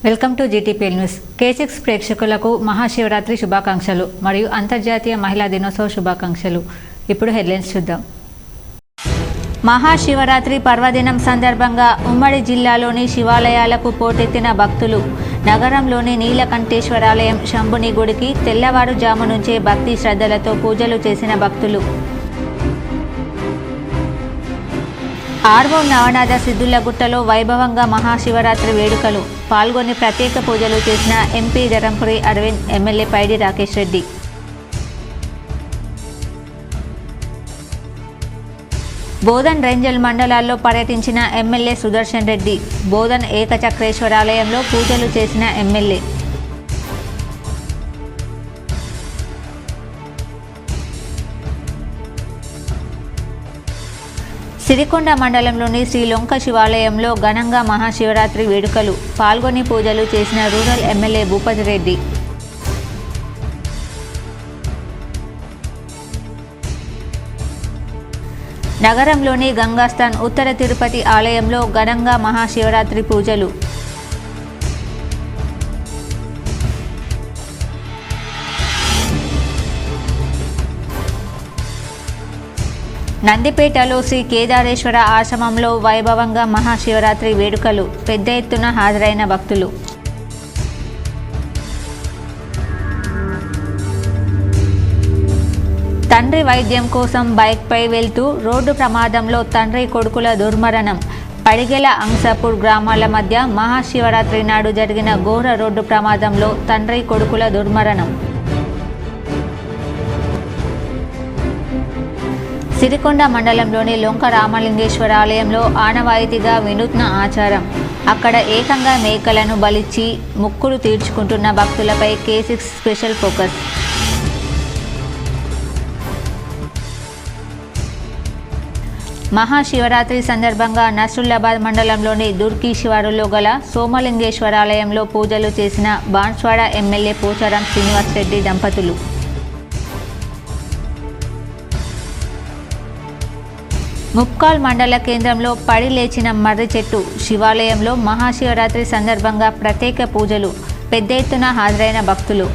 Welcome to GTPL news. K6 ప్రేక్షకులకు మహాశివరాత్రి శుభాకాంక్షలు మరియు అంతర్జాతీయ మహిళా దినోత్సవ శుభాకాంక్షలు. ఇప్పుడు హెడ్లైన్స్ చూద్దాం. మహాశివరాత్రి పర్వదినం సందర్భంగా ఉమ్మడి జిల్లాలోని శివాలయాలకు పోటెత్తిన భక్తులు. నగరంలోని నీలకంఠేశ్వరాలయం శంభుని గుడికి తెల్లవారుజాము నుంచే భక్తి శ్రద్ధలతో పూజలు చేసిన భక్తులు. ఆర్మూర్ నవనాథ సిద్ధులగుట్టలో వైభవంగా మహాశివరాత్రి వేడుకలు. పాల్గొని ప్రత్యేక పూజలు చేసిన ఎంపీ ధరంపురి అరవింద్, ఎమ్మెల్యే పైడి రాకేష్ రెడ్డి. బోధన్ రేంజల్ మండలాల్లో పర్యటించిన ఎమ్మెల్యే సుదర్శన్ రెడ్డి. బోధన్ ఏకచక్రేశ్వరాలయంలో పూజలు చేసిన ఎమ్మెల్యే. సిరికొండ మండలంలోని శ్రీ లొంక శివాలయంలో ఘనంగా మహాశివరాత్రి వేడుకలు. పాల్గొని పూజలు చేసిన రూరల్ ఎమ్మెల్యే భూపతి రెడ్డి. నగరంలోని గంగాస్థాన్ ఉత్తర తిరుపతి ఆలయంలో ఘనంగా మహాశివరాత్రి పూజలు. నందిపేటలో శ్రీ కేదారేశ్వర ఆశ్రమంలో వైభవంగా మహాశివరాత్రి వేడుకలు. పెద్ద ఎత్తున హాజరైన భక్తులు. తండ్రి వైద్యం కోసం బైక్పై వెళ్తూ రోడ్డు ప్రమాదంలో తండ్రి కొడుకుల దుర్మరణం. పడిగెల అంసాపూర్ గ్రామాల మధ్య మహాశివరాత్రి నాడు జరిగిన ఘోర రోడ్డు ప్రమాదంలో తండ్రి కొడుకుల దుర్మరణం. సిరికొండ మండలంలోని లొంక రామలింగేశ్వర ఆలయంలో ఆనవాయితీగా వినూత్న ఆచారం. అక్కడ ఏకంగా మేకలను బలిచ్చి మొక్కులు తీర్చుకుంటున్న భక్తులపై K6 స్పెషల్ ఫోకస్. మహాశివరాత్రి సందర్భంగా నస్రుల్లాబాద్ మండలంలోని దుర్కి శివారులో గల సోమలింగేశ్వర ఆలయంలో పూజలు చేసిన బాన్స్వాడ ఎమ్మెల్యే పోచారం శ్రీనివాస్ రెడ్డి దంపతులు. ముప్కాల్ మండల కేంద్రంలో పడి లేచిన మర్రి చెట్టు. శివాలయంలో మహాశివరాత్రి సందర్భంగా ప్రత్యేక పూజలు. పెద్ద ఎత్తున హాజరైన భక్తులు.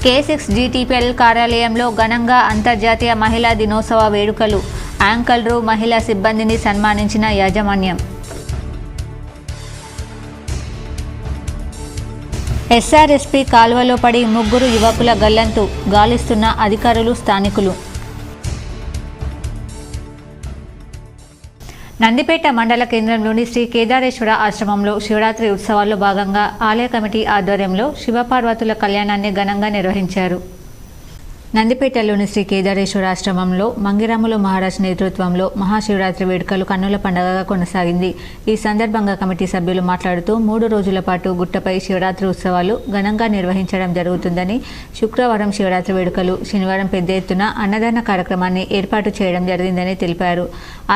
K6 జీటీపీఎల్ కార్యాలయంలో ఘనంగా అంతర్జాతీయ మహిళా దినోత్సవ వేడుకలు. యాంకర్లు, మహిళా సిబ్బందిని సన్మానించిన యాజమాన్యం. SRSP కాలువలో పడి ముగ్గురు యువకుల గల్లంతు. గాలిస్తున్న అధికారులు, స్థానికులు. నందిపేట మండల కేంద్రంలోని శ్రీ కేదారేశ్వర ఆశ్రమంలో శివరాత్రి ఉత్సవాల్లో భాగంగా ఆలయ కమిటీ ఆధ్వర్యంలో శివపార్వతుల కళ్యాణాన్ని ఘనంగా నిర్వహించారు. నందిపేటలోని శ్రీ కేదారేశ్వర ఆశ్రమంలో మంగిరాములు మహారాజ్ నేతృత్వంలో మహాశివరాత్రి వేడుకలు కన్నుల పండుగగా కొనసాగింది. ఈ సందర్భంగా కమిటీ సభ్యులు మాట్లాడుతూ 3 రోజుల పాటు గుట్టపై శివరాత్రి ఉత్సవాలు ఘనంగా నిర్వహించడం జరుగుతుందని, శుక్రవారం శివరాత్రి వేడుకలు, శనివారం పెద్ద ఎత్తున అన్నదాన కార్యక్రమాన్ని ఏర్పాటు చేయడం జరిగిందని తెలిపారు.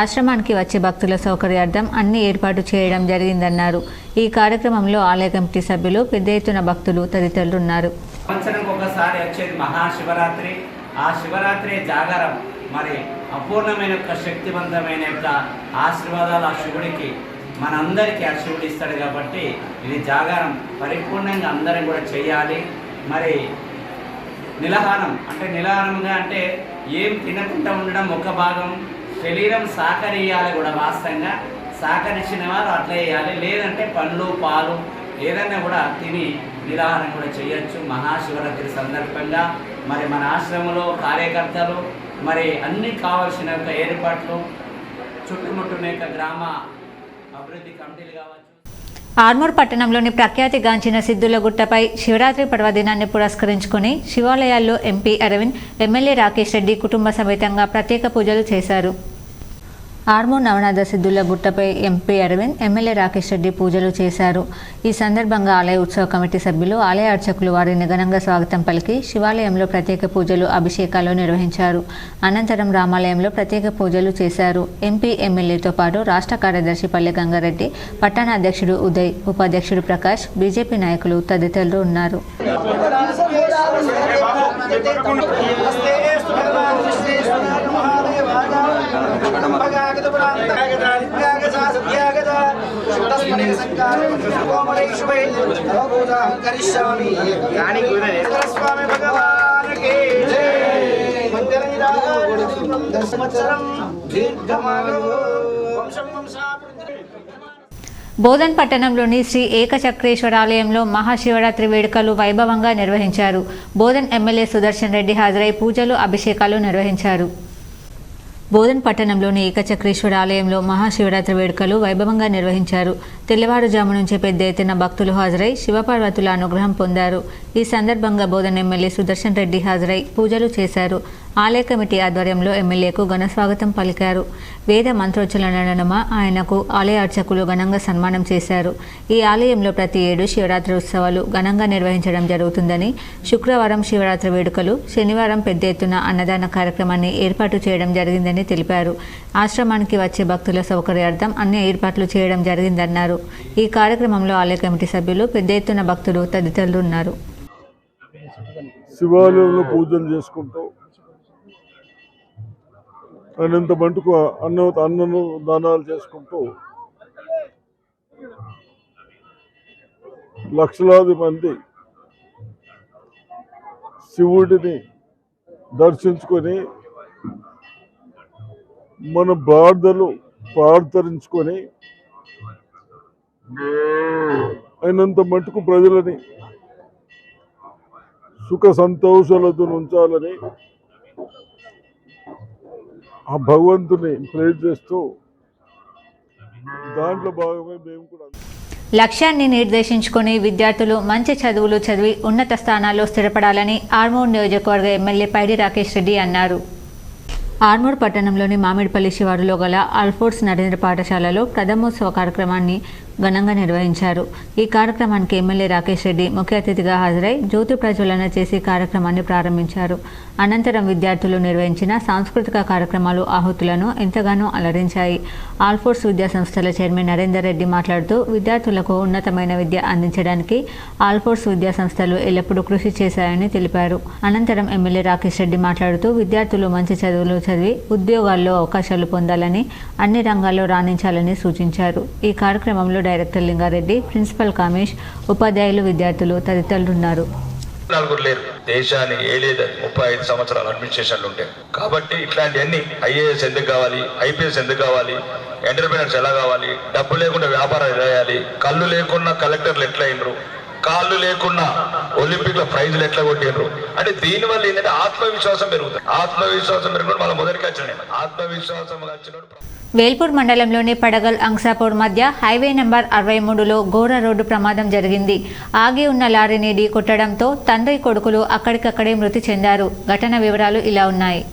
ఆశ్రమానికి వచ్చే భక్తుల సౌకర్యార్థం అన్ని ఏర్పాటు చేయడం జరిగిందన్నారు. ఈ కార్యక్రమంలో ఆలయ కమిటీ సభ్యులు, పెద్ద ఎత్తున భక్తులు తదితరులు ఉన్నారు. సంవత్సరానికి ఒకసారి వచ్చేది మహాశివరాత్రి. ఆ శివరాత్రి జాగారం మరి అపూర్ణమైన యొక్క శక్తివంతమైన యొక్క ఆశీర్వాదాలు ఆ శివుడికి మనందరికీ ఆ శివుడు ఇస్తాడు. కాబట్టి ఇది జాగారం పరిపూర్ణంగా అందరం కూడా చేయాలి. మరి నిలహారంగా అంటే ఏం తినకుండా ఉండడం ఒక భాగం, శరీరం సహకరియాలి కూడా. వాస్తవంగా సహకరించిన వారు అట్లా వేయాలి, లేదంటే పండ్లు, పాలు ఏదైనా కూడా తిని నిరాహారం కూడా చేయొచ్చు. మహాశివరాత్రి సందర్భంగా మరి మన ఆశ్రమంలో కార్యకర్తలు మరి అన్ని కావాల్సిన యొక్క ఏర్పాట్లు, చుట్టుముట్టున్న యొక్క గ్రామ అభివృద్ధి కమిటీలు కావచ్చు. ఆర్మూర్ పట్టణంలోని ప్రఖ్యాతిగాంచిన సిద్ధులగుట్టపై శివరాత్రి పర్వదినాన్ని పురస్కరించుకుని శివాలయాల్లో ఎంపీ అరవింద్, ఎమ్మెల్యే రాకేష్ రెడ్డి కుటుంబ సమేతంగా ప్రత్యేక పూజలు చేశారు. ఆర్మూర్ నవనాథ సిద్ధులగుట్టపై ఎంపీ అరవింద్, ఎమ్మెల్యే రాకేష్ రెడ్డి పూజలు చేశారు. ఈ సందర్భంగా ఆలయ ఉత్సవ కమిటీ సభ్యులు, ఆలయ అర్చకులు వారిని ఘనంగా స్వాగతం పలికి శివాలయంలో ప్రత్యేక పూజలు, అభిషేకాలు నిర్వహించారు. అనంతరం రామాలయంలో ప్రత్యేక పూజలు చేశారు. ఎంపీ, ఎమ్మెల్యేతో పాటు రాష్ట్ర కార్యదర్శి పల్లె గంగారెడ్డి, పట్టణ అధ్యక్షుడు ఉదయ్, ఉపాధ్యక్షుడు ప్రకాష్, బీజేపీ నాయకులు తదితరులు ఉన్నారు. स्वामी भगवान के जय। బోధన్ పట్టణంలోని శ్రీ ఏకచక్రేశ్వర ఆలయంలో మహాశివరాత్రి వేడుకలు వైభవంగా నిర్వహించారు. బోధన్ ఎమ్మెల్యే సుదర్శన్ రెడ్డి హాజరై పూజలు, అభిషేకాలు నిర్వహించారు. బోధన్ పట్టణంలోని ఏకచక్రేశ్వర ఆలయంలో మహాశివరాత్రి వేడుకలు వైభవంగా నిర్వహించారు. తెల్లవారుజాము నుంచే పెద్ద ఎత్తున భక్తులు హాజరై శివపార్వతుల అనుగ్రహం పొందారు. ఈ సందర్భంగా బోధన్ ఎమ్మెల్యే సుదర్శన్ రెడ్డి హాజరై పూజలు చేశారు. ఆలయ కమిటీ ఆధ్వర్యంలో ఎమ్మెల్యేకు ఘన స్వాగతం పలికారు. వేద మంత్రోచ్చరణ నడుమ ఆయనకు ఆలయ అర్చకులు ఘనంగా సన్మానం చేశారు. ఈ ఆలయంలో ప్రతి ఏడు శివరాత్రి ఉత్సవాలు ఘనంగా నిర్వహించడం జరుగుతుందని, శుక్రవారం శివరాత్రి వేడుకలు, శనివారం పెద్ద ఎత్తున అన్నదాన కార్యక్రమాన్ని ఏర్పాటు చేయడం జరిగిందని తెలిపారు. ఆశ్రమానికి వచ్చే భక్తుల సౌకర్యార్థం అన్ని ఏర్పాట్లు చేయడం జరిగిందన్నారు. ఈ కార్యక్రమంలో ఆలయ కమిటీ సభ్యులు, పెద్ద ఎత్తున భక్తులు తదితరులు ఉన్నారు. శివాలయంలో పూజలు చేసుకుంటూ అనంత మటుకు అన్నము దానాలు చేసుకుంటూ లక్షలాది మంది శివుడిని దర్శించుకొని మన బాధలు ప్రార్థించుకొని అయినంత మటుకు ప్రజలని సుఖ సంతోషాలతో ఉంచాలని ఆ భగవంతుని ప్రేర్ చేస్తూ దాంట్లో భాగమే మేము కూడా లక్ష్యాన్ని నిర్దేశించుకొని విద్యార్థులు మంచి చదువులు చదివి ఉన్నత స్థానాల్లో స్థిరపడాలని ఆర్మూర్ నియోజకవర్గ ఎమ్మెల్యే పైడి రాకేష్ రెడ్డి అన్నారు. ఆర్మూర్ పట్టణంలోని మామిడిపల్లి శివారులో గల ఆల్ఫోర్స్ నరేంద్ర పాఠశాలలో ప్రథమోత్సవ కార్యక్రమాన్ని ఘనంగా నిర్వహించారు. ఈ కార్యక్రమానికి ఎమ్మెల్యే రాకేష్ రెడ్డి ముఖ్య అతిథిగా హాజరై జ్యోతి ప్రజ్వలన చేసి కార్యక్రమాన్ని ప్రారంభించారు. అనంతరం విద్యార్థులు నిర్వహించిన సాంస్కృతిక కార్యక్రమాలు ఆహుతులను ఎంతగానో అలరించాయి. ఆల్ఫోర్స్ విద్యా సంస్థల చైర్మన్ నరేందర్ రెడ్డి మాట్లాడుతూ విద్యార్థులకు ఉన్నతమైన విద్య అందించడానికి ఆల్ఫోర్స్ విద్యా సంస్థలు ఎల్లప్పుడూ కృషి చేశాయని తెలిపారు. అనంతరం ఎమ్మెల్యే రాకేష్ రెడ్డి మాట్లాడుతూ విద్యార్థులు మంచి చదువులు చదివి ఉద్యోగాల్లో అవకాశాలు పొందాలని, అన్ని రంగాల్లో రాణించాలని సూచించారు. ఈ కార్యక్రమంలో డైరెక్టర్ లింగారెడ్డి, ప్రిన్సిపల్ కామేష్, ఉపాధ్యాయులు, విద్యార్థులు తదితరులు ఉన్నారు. నలుగురు లేరు, దేశాన్ని ఏలేదు 35 సంవత్సరాలు అడ్మినిస్ట్రేషన్లు ఉంటాయి. కాబట్టి ఇట్లాంటివన్నీ ఐఏఎస్ ఎందుకు కావాలి, ఐపీఎస్ ఎందుకు కావాలి, ఎంటర్ప్రీనర్స్ ఎలా కావాలి, డబ్బు లేకుండా వ్యాపారాలు ఎలా చేయాలి, కళ్ళు లేకుండా కలెక్టర్లు ఎట్లా అయినరు, కాళ్ళు లేకుండా ఒలింపిక్ లో ప్రైజులు ఎట్లా కొట్టినరు అంటే దీనివల్ల ఏంటంటే ఆత్మవిశ్వాసం పెరుగుతుంది. ఆత్మవిశ్వాసం పెరుగుతుంది. మళ్ళీ మొదటికి వచ్చిన ఆత్మవిశ్వాసం వచ్చినప్పుడు వేల్పూర్ మండలంలోని పడగల్ అంక్సాపూర్ మధ్య హైవే నెంబర్ 63లో ఘోర రోడ్డు ప్రమాదం జరిగింది. ఆగి ఉన్న లారీని ఢీ కొట్టడంతో తండ్రి, కొడుకులు అక్కడికక్కడే మృతి చెందారు. ఘటన వివరాలు ఇలా ఉన్నాయి.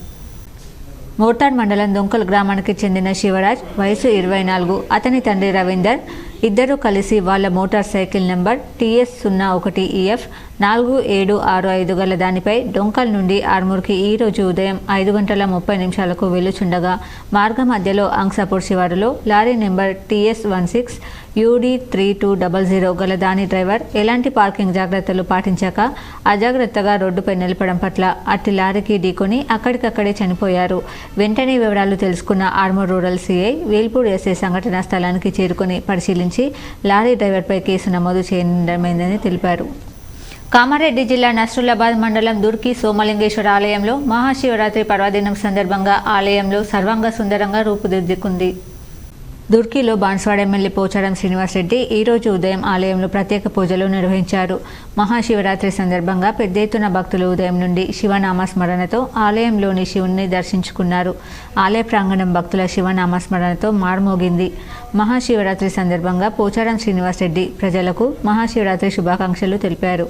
మోర్తాడ్ మండలం దొంకల్ గ్రామానికి చెందిన శివరాజ్, వయసు 24, అతని తండ్రి రవీందర్ ఇద్దరూ కలిసి వాళ్ళ మోటార్ సైకిల్ నెంబర్ TS01EF 4765 గల దానిపై డొంకల్ నుండి ఆర్మూర్కి ఈరోజు ఉదయం 5:30 వెళ్లుచుండగా మార్గ మధ్యలో అంక్సాపూర్ శివారులో లారీ నెంబర్ TS16 UD3200 గల దాని డ్రైవర్ ఎలాంటి పార్కింగ్ జాగ్రత్తలు పాటించాక అజాగ్రత్తగా రోడ్డుపై నిలపడం పట్ల అట్టి లారీకి ఢీకొని అక్కడికక్కడే చనిపోయారు. వెంటనే వివరాలు తెలుసుకున్న Armoor rural CI Velpur SI సంఘటనా స్థలానికి చేరుకుని పరిశీలించి లారీ డ్రైవర్పై కేసు నమోదు చేయడమైందని తెలిపారు. కామారెడ్డి జిల్లా నస్రులాబాద్ మండలం దుర్కి సోమలింగేశ్వర ఆలయంలో మహాశివరాత్రి పర్వదినం సందర్భంగా ఆలయంలో సర్వాంగ సుందరంగా రూపుదిద్దుకుంది. దుర్కిలో బాన్స్వాడ ఎమ్మెల్యే పోచారం శ్రీనివాసరెడ్డి ఈరోజు ఉదయం ఆలయంలో ప్రత్యేక పూజలు నిర్వహించారు. మహాశివరాత్రి సందర్భంగా పెద్ద ఎత్తున భక్తులు ఉదయం నుండి శివనామస్మరణతో ఆలయంలోని శివుణ్ణి దర్శించుకున్నారు. ఆలయ ప్రాంగణం భక్తుల శివనామస్మరణతో మార్మోగింది. మహాశివరాత్రి సందర్భంగా పోచారం శ్రీనివాసరెడ్డి ప్రజలకు మహాశివరాత్రి శుభాకాంక్షలు తెలిపారు.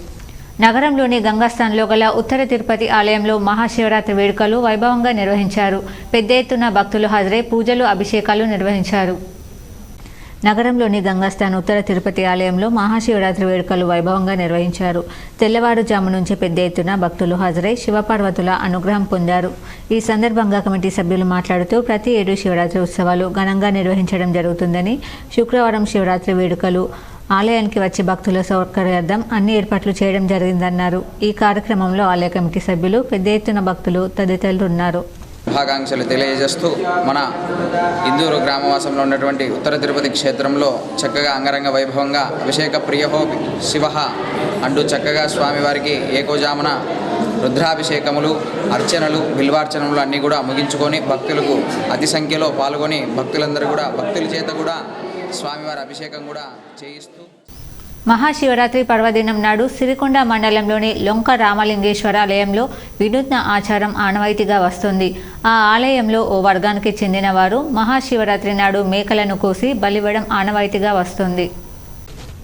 నగరంలోని గంగాస్థాన్లో గల ఉత్తర తిరుపతి ఆలయంలో మహాశివరాత్రి వేడుకలు వైభవంగా నిర్వహించారు. పెద్ద ఎత్తున భక్తులు హాజరై పూజలు, అభిషేకాలు నిర్వహించారు. నగరంలోని గంగాస్థాన్ ఉత్తర తిరుపతి ఆలయంలో మహాశివరాత్రి వేడుకలు వైభవంగా నిర్వహించారు. తెల్లవారుజాము నుంచే పెద్ద ఎత్తున భక్తులు హాజరై శివపార్వతుల అనుగ్రహం పొందారు. ఈ సందర్భంగా కమిటీ సభ్యులు మాట్లాడుతూ ప్రతి ఏడు శివరాత్రి ఉత్సవాలు ఘనంగా నిర్వహించడం జరుగుతుందని, శుక్రవారం శివరాత్రి వేడుకలు ఆలయానికి వచ్చే భక్తుల సౌకర్యార్థం అన్ని ఏర్పాట్లు చేయడం జరిగిందన్నారు. ఈ కార్యక్రమంలో ఆలయ కమిటీ సభ్యులు, పెద్ద ఎత్తున భక్తులు తదితరులు ఉన్నారు. శుభాకాంక్షలు తెలియజేస్తూ మన ఇందూరు గ్రామవాసంలో ఉన్నటువంటి ఉత్తర తిరుపతి క్షేత్రంలో చక్కగా అంగరంగ వైభవంగా అభిషేక ప్రియహో శివ అంటూ చక్కగా స్వామివారికి ఏకోజామున రుద్రాభిషేకములు, అర్చనలు, బిల్వార్చనలు అన్నీ కూడా ముగించుకొని భక్తులకు అతి సంఖ్యలో పాల్గొని భక్తులందరూ కూడా భక్తుల చేత కూడా స్వామివారి అభిషేకం కూడా చేయిస్తూ మహాశివరాత్రి పర్వదినం నాడు సిరికొండ మండలంలోని లొంక రామలింగేశ్వర ఆలయంలో వినూత్న ఆచారం ఆనవాయితీగా వస్తుంది. ఆ ఆలయంలో ఓ వర్గానికి చెందిన వారు మహాశివరాత్రి నాడు మేకలను కోసి బలివ్వడం ఆనవాయితీగా వస్తుంది.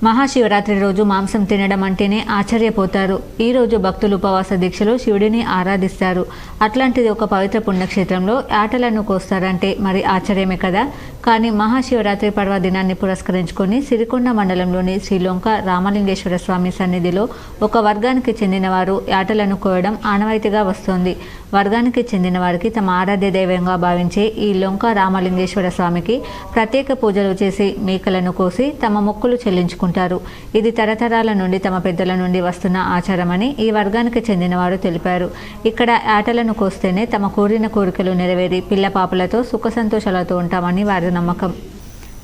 మహాశివరాత్రి రోజు మాంసం తినడం అంటేనే ఆశ్చర్యపోతారు. ఈ రోజు భక్తులు ఉపవాస దీక్షలో శివుడిని ఆరాధిస్తారు. అట్లాంటిది ఒక పవిత్ర పుణ్యక్షేత్రంలో యాటలను కోస్తారంటే మరి ఆశ్చర్యమే కదా. కానీ మహాశివరాత్రి పర్వదినాన్ని పురస్కరించుకొని సిరికొండ మండలంలోని శ్రీలొంక రామలింగేశ్వర స్వామి సన్నిధిలో ఒక వర్గానికి చెందిన వారు యాటలను కోయడం ఆనవాయితీగా వస్తోంది. వర్గానికి చెందిన వారికి తమ ఆరాధ్య దైవంగా భావించే ఈ లొంక రామలింగేశ్వర స్వామికి ప్రత్యేక పూజలు చేసి మేకలను కోసి తమ మొక్కులు చెల్లించుకుంటారు. ఇది తరతరాల నుండి తమ పెద్దల నుండి వస్తున్న ఆచారమని ఈ వర్గానికి చెందిన వారు తెలిపారు. ఇక్కడ యాటలను కోస్తేనే తమ కోరిన కోరికలు నెరవేరి పిల్ల పాపలతో సుఖ సంతోషాలతో ఉంటామని వారి నమ్మకం.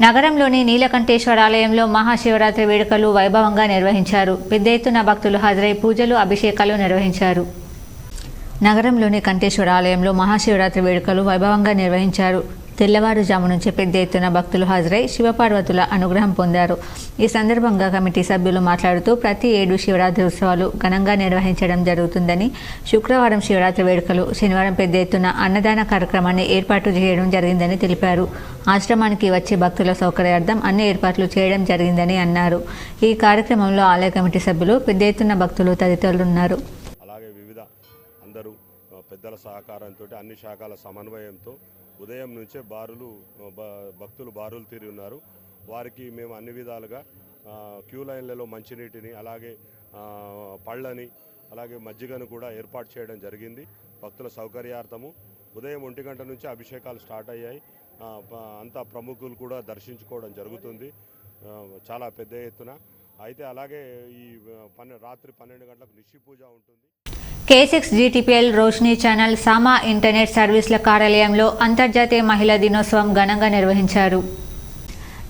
నగరంలోని నీలకంఠేశ్వర ఆలయంలో మహాశివరాత్రి వేడుకలు వైభవంగా నిర్వహించారు. పెద్ద ఎత్తున భక్తులు హాజరై పూజలు, అభిషేకాలు నిర్వహించారు. నగరంలోని కంఠేశ్వర ఆలయంలో మహాశివరాత్రి వేడుకలు వైభవంగా నిర్వహించారు. తెల్లవారుజాము నుంచి పెద్ద ఎత్తున భక్తులు హాజరై శివపార్వతుల అనుగ్రహం పొందారు. ఈ సందర్భంగా కమిటీ సభ్యులు మాట్లాడుతూ ప్రతి ఏడు శివరాత్రి ఉత్సవాలు ఘనంగా నిర్వహించడం జరుగుతుందని, శుక్రవారం శివరాత్రి వేడుకలు, శనివారం పెద్ద ఎత్తున అన్నదాన కార్యక్రమాన్ని ఏర్పాటు చేయడం జరిగిందని తెలిపారు. ఆశ్రమానికి వచ్చే భక్తుల సౌకర్యార్థం అన్ని ఏర్పాట్లు చేయడం జరిగిందని అన్నారు. ఈ కార్యక్రమంలో ఆలయ కమిటీ సభ్యులు, పెద్ద ఎత్తున భక్తులు తదితరులు ఉన్నారు. అందరూ పెద్దల సహకారంతో అన్ని శాఖల సమన్వయంతో ఉదయం నుంచే భక్తులు బారులు తీరి ఉన్నారు. వారికి మేము అన్ని విధాలుగా క్యూ లైన్లలో మంచినీటిని, అలాగే పళ్ళని, అలాగే మజ్జిగను కూడా ఏర్పాటు చేయడం జరిగింది. భక్తుల సౌకర్యార్థము ఉదయం 1 గంట నుంచి అభిషేకాలు స్టార్ట్ అయ్యాయి. అంతా ప్రముఖులు కూడా దర్శించుకోవడం జరుగుతుంది చాలా పెద్ద ఎత్తున. అయితే అలాగే ఈ రాత్రి 12 గంటలకు నిషి పూజ ఉంటుంది. K6 GTPL రోషిని ఛానల్ సామా ఇంటర్నెట్ సర్వీసుల కార్యాలయంలో అంతర్జాతీయ మహిళా దినోత్సవం ఘనంగా నిర్వహించారు.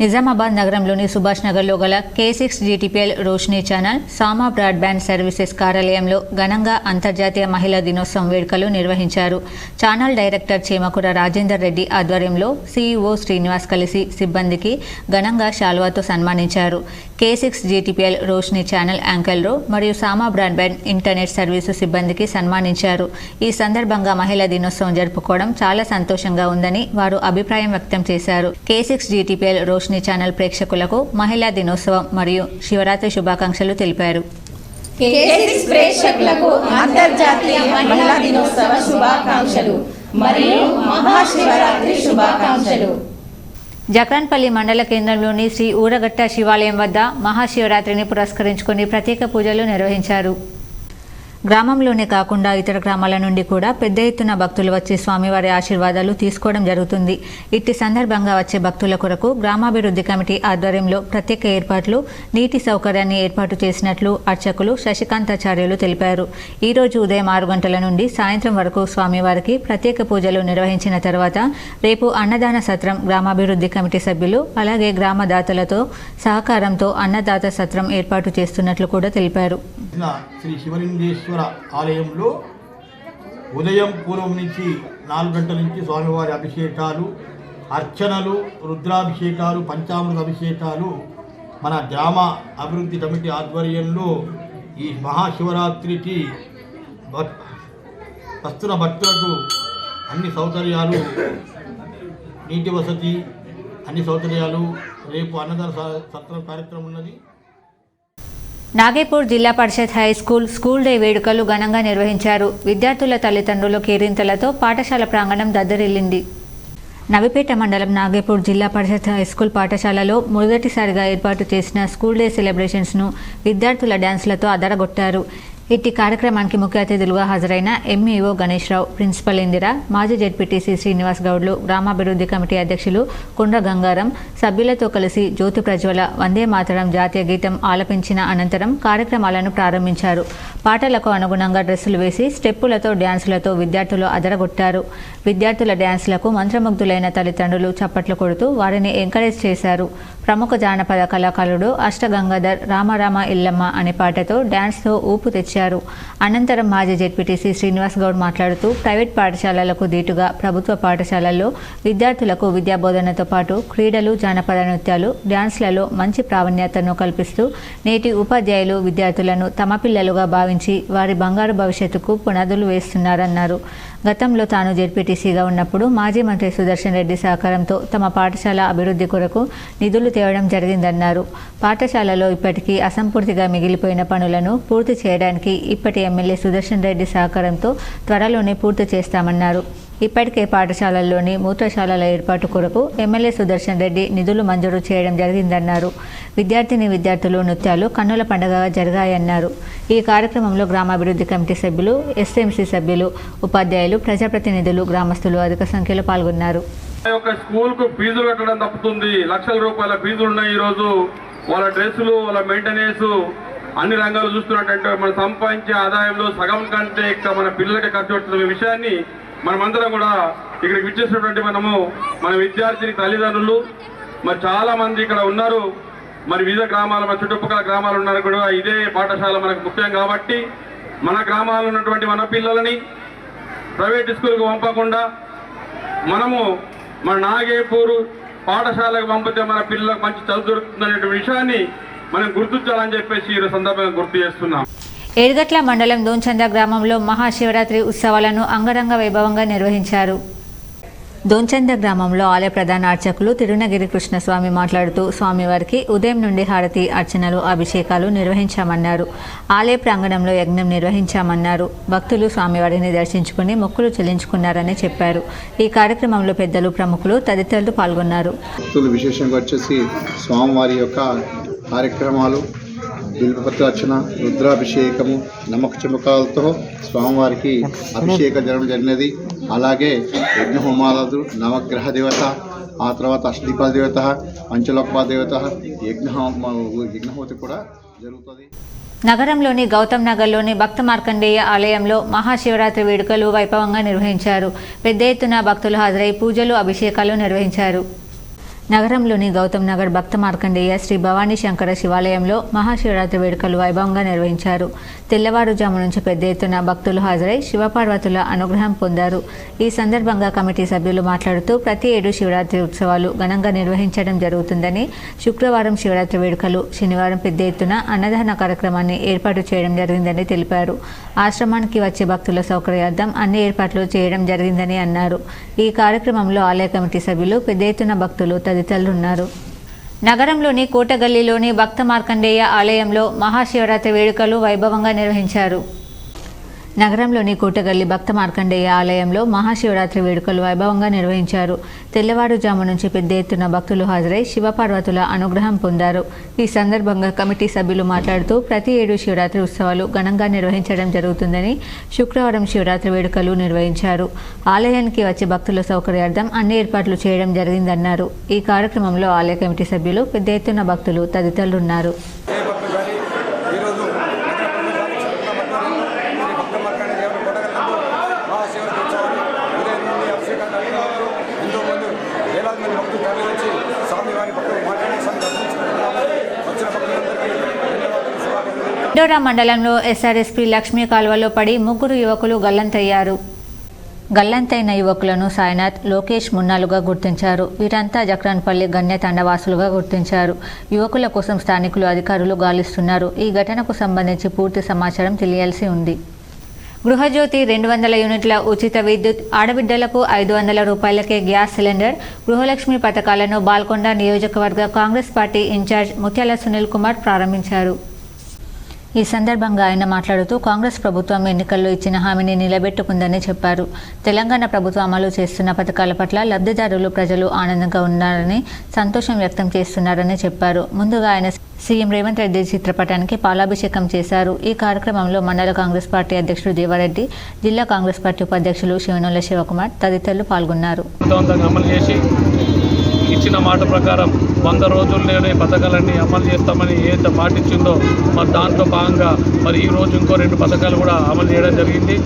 నిజామాబాద్ నగరంలోని సుభాష్ నగర్లో గల K6 GTPL రోషిని ఛానల్ సామా బ్రాడ్బ్యాండ్ సర్వీసెస్ కార్యాలయంలో ఘనంగా అంతర్జాతీయ మహిళా దినోత్సవం వేడుకలు నిర్వహించారు. ఛానల్ డైరెక్టర్ చేమకుర రాజేందర్ రెడ్డి ఆధ్వర్యంలో CEO శ్రీనివాస్ కలిసి సిబ్బందికి ఘనంగా శాలువాతో సన్మానించారు. K6 GTPL రోషిని ఛానల్ యాంకర్లు మరియు సామా బ్రాడ్బ్యాండ్ ఇంటర్నెట్ సర్వీసు సిబ్బందికి సన్మానించారు. ఈ సందర్భంగా మహిళా దినోత్సవం జరుపుకోవడం చాలా సంతోషంగా ఉందని వారు అభిప్రాయం వ్యక్తం చేశారు. K6 GTPL రోషిని ఛానల్ ప్రేక్షకులకు మహిళా దినోత్సవం మరియు శివరాత్రి శుభాకాంక్షలు తెలిపారు. K6 ప్రేక్షకులకు అంతర్జాతీయ మహిళా దినోత్సవ శుభాకాంక్షలు మరియు మహాశివరాత్రి శుభాకాంక్షలు. జక్రాన్పల్లి మండల కేంద్రంలోని శ్రీ ఊరగట్ట శివాలయం వద్ద మహాశివరాత్రిని పురస్కరించుకొని ప్రత్యేక పూజలు నిర్వహించారు. గ్రామంలోనే కాకుండా ఇతర గ్రామాల నుండి కూడా పెద్ద ఎత్తున భక్తులు వచ్చి స్వామివారి ఆశీర్వాదాలు తీసుకోవడం జరుగుతుంది. ఇట్టి సందర్భంగా వచ్చే భక్తుల కొరకు గ్రామాభివృద్ధి కమిటీ ఆధ్వర్యంలో ప్రత్యేక ఏర్పాట్లు, నీటి సౌకర్యాన్ని ఏర్పాటు చేసినట్లు అర్చకులు శశికాంతాచార్యులు తెలిపారు. ఈ రోజు ఉదయం 6 గంటల నుండి సాయంత్రం వరకు స్వామివారికి ప్రత్యేక పూజలు నిర్వహించిన తర్వాత రేపు అన్నదాన సత్రం గ్రామాభివృద్ధి కమిటీ సభ్యులు అలాగే గ్రామదాతలతో సహకారంతో అన్నదాత సత్రం ఏర్పాటు చేస్తున్నట్లు కూడా తెలిపారు. శ్రీ శివలింగేశ్వర ఆలయంలో ఉదయం పూర్వం నుంచి 4 గంటల నుంచి స్వామివారి అభిషేకాలు, అర్చనలు, రుద్రాభిషేకాలు, పంచామృత అభిషేకాలు మన గ్రామ అభివృద్ధి కమిటీ ఆధ్వర్యంలో ఈ మహాశివరాత్రికి వస్తున్న భక్తులకు అన్ని సౌకర్యాలు, నీటి వసతి, అన్ని సౌకర్యాలు, రేపు అన్నదాన సత్రం కార్యక్రమం ఉన్నది. నాగేపూర్ జిల్లా పరిషత్ హై స్కూల్ డే వేడుకలు ఘనంగా నిర్వహించారు. విద్యార్థుల తల్లిదండ్రుల కేరింతలతో పాఠశాల ప్రాంగణం దద్దరిల్లింది. నవిపేట మండలం నాగేపూర్ జిల్లా పరిషత్ హై స్కూల్ పాఠశాలలో మొదటిసారిగా ఏర్పాటు చేసిన స్కూల్ డే సెలబ్రేషన్స్ను విద్యార్థుల డ్యాన్స్లతో అదరగొట్టారు. ఇట్టి కార్యక్రమానికి ముఖ్య అతిథులుగా హాజరైన ఎంఈఓ గణేశ్రావు, ప్రిన్సిపల్ ఇందిర, మాజీ జెడ్పీటీసీ శ్రీనివాస్ గౌడ్లు, గ్రామాభివృద్ధి కమిటీ అధ్యక్షులు కుండ్ర గంగారం సభ్యులతో కలిసి జ్యోతి ప్రజ్వల, వందే మాతరం జాతీయ గీతం ఆలపించిన అనంతరం కార్యక్రమాలను ప్రారంభించారు. పాటలకు అనుగుణంగా డ్రెస్సులు వేసి స్టెప్పులతో డ్యాన్సులతో విద్యార్థులు అదరగొట్టారు. విద్యార్థుల డ్యాన్సులకు మంత్రముగ్ధులైన తల్లిదండ్రులు చప్పట్లు కొడుతూ వారిని ఎంకరేజ్ చేశారు. ప్రముఖ జానపద కళాకారుడు అష్టగంగాధర్ రామరామ ఇల్లమ్మ అనే పాటతో డ్యాన్స్తో ఊపు తెచ్చారు. అనంతరం మాజీ జెడ్పీటీసీ శ్రీనివాస్ గౌడ్ మాట్లాడుతూ ప్రైవేట్ పాఠశాలలకు దీటుగా ప్రభుత్వ పాఠశాలల్లో విద్యార్థులకు విద్యాబోధనతో పాటు క్రీడలు, జానపద నృత్యాలు, డ్యాన్స్లలో మంచి ప్రావీణ్యతను కల్పిస్తూ నేటి ఉపాధ్యాయులు విద్యార్థులను తమ పిల్లలుగా భావించి వారి బంగారు భవిష్యత్తుకు పునాదులు వేస్తున్నారన్నారు. గతంలో తాను జెడ్పీటీసీగా ఉన్నప్పుడు మాజీ మంత్రి సుదర్శన్ రెడ్డి సహకారంతో తమ పాఠశాల అభివృద్ధి కొరకు నిధులు తేవడం జరిగిందన్నారు. పాఠశాలలో ఇప్పటికీ అసంపూర్తిగా మిగిలిపోయిన పనులను పూర్తి చేయడానికి ఇప్పటి ఎమ్మెల్యే సుదర్శన్ రెడ్డి సహకారంతో త్వరలోనే పూర్తి చేస్తామన్నారు. ఇప్పటికే పాఠశాలల్లోని మూత్రశాలల ఏర్పాటు కొరకు ఎమ్మెల్యే సుదర్శన్ రెడ్డి నిధులు మంజూరు చేయడం జరిగిందన్నారు. విద్యార్థులు నృత్యాలు కన్నుల పండుగగా జరిగాయన్నారు. ఈ కార్యక్రమంలో గ్రామాభివృద్ధి కమిటీ సభ్యులు, ఎస్ఎంసీ సభ్యులు, ఉపాధ్యాయులు, ప్రజాప్రతినిధులు, గ్రామస్తులు అధిక సంఖ్యలో పాల్గొన్నారు. స్కూల్కు ఫీజులు కట్టడం తప్పుతుంది. లక్షల రూపాయల ఫీజులు ఉన్నాయి. ఈరోజు వాళ్ళ డ్రెస్సులు, వాళ్ళ మెయింటెనెన్స్ అన్ని రంగాలు చూస్తున్నట్టు మనం సంపాదించే ఆదాయంలో సగం కంటే ఎక్కువ మన పిల్లలకి ఖర్చు పెడుతున్న విషయాన్ని మనమందరం కూడా ఇక్కడికి విచ్చేసినటువంటి మన విద్యార్థిని తల్లిదండ్రులు మరి చాలా మంది ఇక్కడ ఉన్నారు. మరి వివిధ గ్రామాల మన చుట్టుపక్కల గ్రామాలు ఉన్నారు కూడా. ఇదే పాఠశాల మనకు ముఖ్యం కాబట్టి మన గ్రామాల్లో ఉన్నటువంటి మన పిల్లలని ప్రైవేట్ స్కూల్కి పంపకుండా మనము మన నాగేపూరు పాఠశాలకు పంపితే మన పిల్లలకు మంచి చదువు దొరుకుతుందనే విషయాన్ని మనం గుర్తించాలని చెప్పేసి ఈ సందర్భంగా గుర్తు చేస్తున్నాం. ఏడుగట్ల మండలం దోంచంద గ్రామంలో మహాశివరాత్రి ఉత్సవాలను అంగరంగ వైభవంగా నిర్వహించారు. దోంచంద గ్రామంలో ఆలయ ప్రధాన అర్చకులు తిరునగిరి కృష్ణస్వామి మాట్లాడుతూ స్వామివారికి ఉదయం నుండి హారతి, అర్చనలు, అభిషేకాలు నిర్వహించామన్నారు. ఆలయ ప్రాంగణంలో యజ్ఞం నిర్వహించామన్నారు. భక్తులు స్వామివారిని దర్శించుకుని మొక్కులు చెల్లించుకున్నారని చెప్పారు. ఈ కార్యక్రమంలో పెద్దలు, ప్రముఖులు తదితరులు పాల్గొన్నారు. భక్తులు విశేషంగా వచ్చేసి స్వామివారి యొక్క కార్యక్రమాలు, బిల్వపత్రార్చన, రుద్రాభిషేకము, నమ్మక చెమకాలతో స్వామివారికి అభిషేకం జరగడం జరిగినది. అలాగే యజ్ఞహోమాలు, నవగ్రహ దేవత, ఆ తర్వాత అష్టదీపాల దేవత, పంచలోకపాల దేవత, యజ్ఞహోతి కూడా జరుగుతుంది. నగరంలోని గౌతమ్ నగర్లోని భక్త మార్కండేయ ఆలయంలో మహాశివరాత్రి వేడుకలు వైభవంగా నిర్వహించారు. పెద్ద ఎత్తున భక్తులు హాజరై పూజలు, అభిషేకాలు నిర్వహించారు. నగరంలోని గౌతమ్ నగర్ భక్త మార్కండేయ శ్రీ భవానీ శంకర శివాలయంలో మహాశివరాత్రి వేడుకలు వైభవంగా నిర్వహించారు. తెల్లవారుజాము నుంచి పెద్ద ఎత్తున భక్తులు హాజరై శివపార్వతుల అనుగ్రహం పొందారు. ఈ సందర్భంగా కమిటీ సభ్యులు మాట్లాడుతూ ప్రతి ఏడు శివరాత్రి ఉత్సవాలు ఘనంగా నిర్వహించడం జరుగుతుందని, శుక్రవారం శివరాత్రి వేడుకలు, శనివారం పెద్ద ఎత్తున అన్నదాన కార్యక్రమాన్ని ఏర్పాటు చేయడం జరిగిందని తెలిపారు. ఆశ్రమానికి వచ్చే భక్తుల సౌకర్యార్థం అన్ని ఏర్పాట్లు చేయడం జరిగిందని అన్నారు. ఈ కార్యక్రమంలో ఆలయ కమిటీ సభ్యులు, పెద్ద ఎత్తున భక్తులు తదితరులు ఉన్నారు. నగరంలోని కోటగల్లీలోని భక్త మార్కండేయ ఆలయంలో మహాశివరాత్రి వేడుకలు వైభవంగా నిర్వహించారు. నగరంలోని కోటగల్లి భక్త మార్కండేయ ఆలయంలో మహాశివరాత్రి వేడుకలు వైభవంగా నిర్వహించారు. తెల్లవారుజాము నుంచి పెద్ద ఎత్తున భక్తులు హాజరై శివపార్వతుల అనుగ్రహం పొందారు. ఈ సందర్భంగా కమిటీ సభ్యులు మాట్లాడుతూ ప్రతి ఏడు శివరాత్రి ఉత్సవాలు ఘనంగా నిర్వహించడం జరుగుతుందని, శుక్రవారం శివరాత్రి వేడుకలు నిర్వహించారు. ఆలయానికి వచ్చే భక్తుల సౌకర్యార్థం అన్ని ఏర్పాట్లు చేయడం జరిగిందన్నారు. ఈ కార్యక్రమంలో ఆలయ కమిటీ సభ్యులు, పెద్ద ఎత్తున భక్తులు తదితరులు ఉన్నారు. డోరా మండలంలో ఎస్ఆర్ఎస్పీ లక్ష్మీ కాలువలో పడి ముగ్గురు యువకులు గల్లంతయ్యారు. గల్లంతైన యువకులను సాయినాథ్, లోకేష్ మున్నాలుగా గుర్తించారు. వీరంతా జక్రాన్పల్లి గణ్యతండవాసులుగా గుర్తించారు. యువకుల కోసం స్థానికులు, అధికారులు గాలిస్తున్నారు. ఈ ఘటనకు సంబంధించి పూర్తి సమాచారం తెలియాల్సి ఉంది. గృహజ్యోతి 200 యూనిట్ల ఉచిత విద్యుత్, ఆడబిడ్డలకు 500 రూపాయలకే గ్యాస్ సిలిండర్, గృహలక్ష్మి పథకాలను బాల్కొండ నియోజకవర్గ కాంగ్రెస్ పార్టీ ఇన్ఛార్జ్ ముత్యాల సునీల్ కుమార్ ప్రారంభించారు. ఈ సందర్భంగా ఆయన మాట్లాడుతూ కాంగ్రెస్ ప్రభుత్వం ఎన్నికల్లో ఇచ్చిన హామీని నిలబెట్టుకుందని చెప్పారు. తెలంగాణ ప్రభుత్వం అమలు చేస్తున్న పథకాల పట్ల లబ్ధిదారులు, ప్రజలు ఆనందంగా ఉన్నారని, సంతోషం వ్యక్తం చేస్తున్నారని చెప్పారు. ముందుగా ఆయన సీఎం రేవంత్ రెడ్డి చిత్రపటానికి పాలాభిషేకం చేశారు. ఈ కార్యక్రమంలో మండల కాంగ్రెస్ పార్టీ అధ్యక్షుడు దేవారెడ్డి, జిల్లా కాంగ్రెస్ పార్టీ ఉపాధ్యక్షులు శివనోళ్ల శివకుమార్ తదితరులు పాల్గొన్నారు. ఇచ్చిన మాట ప్రకారం 100 రోజుల్లోనే పథకాలన్నీ అమలు చేస్తామని ఏదైతే మాట ఇచ్చిందో మరి దాంట్లో భాగంగా మరి ఈరోజు ఇంకో 2 పథకాలు కూడా అమలు చేయడం జరిగింది.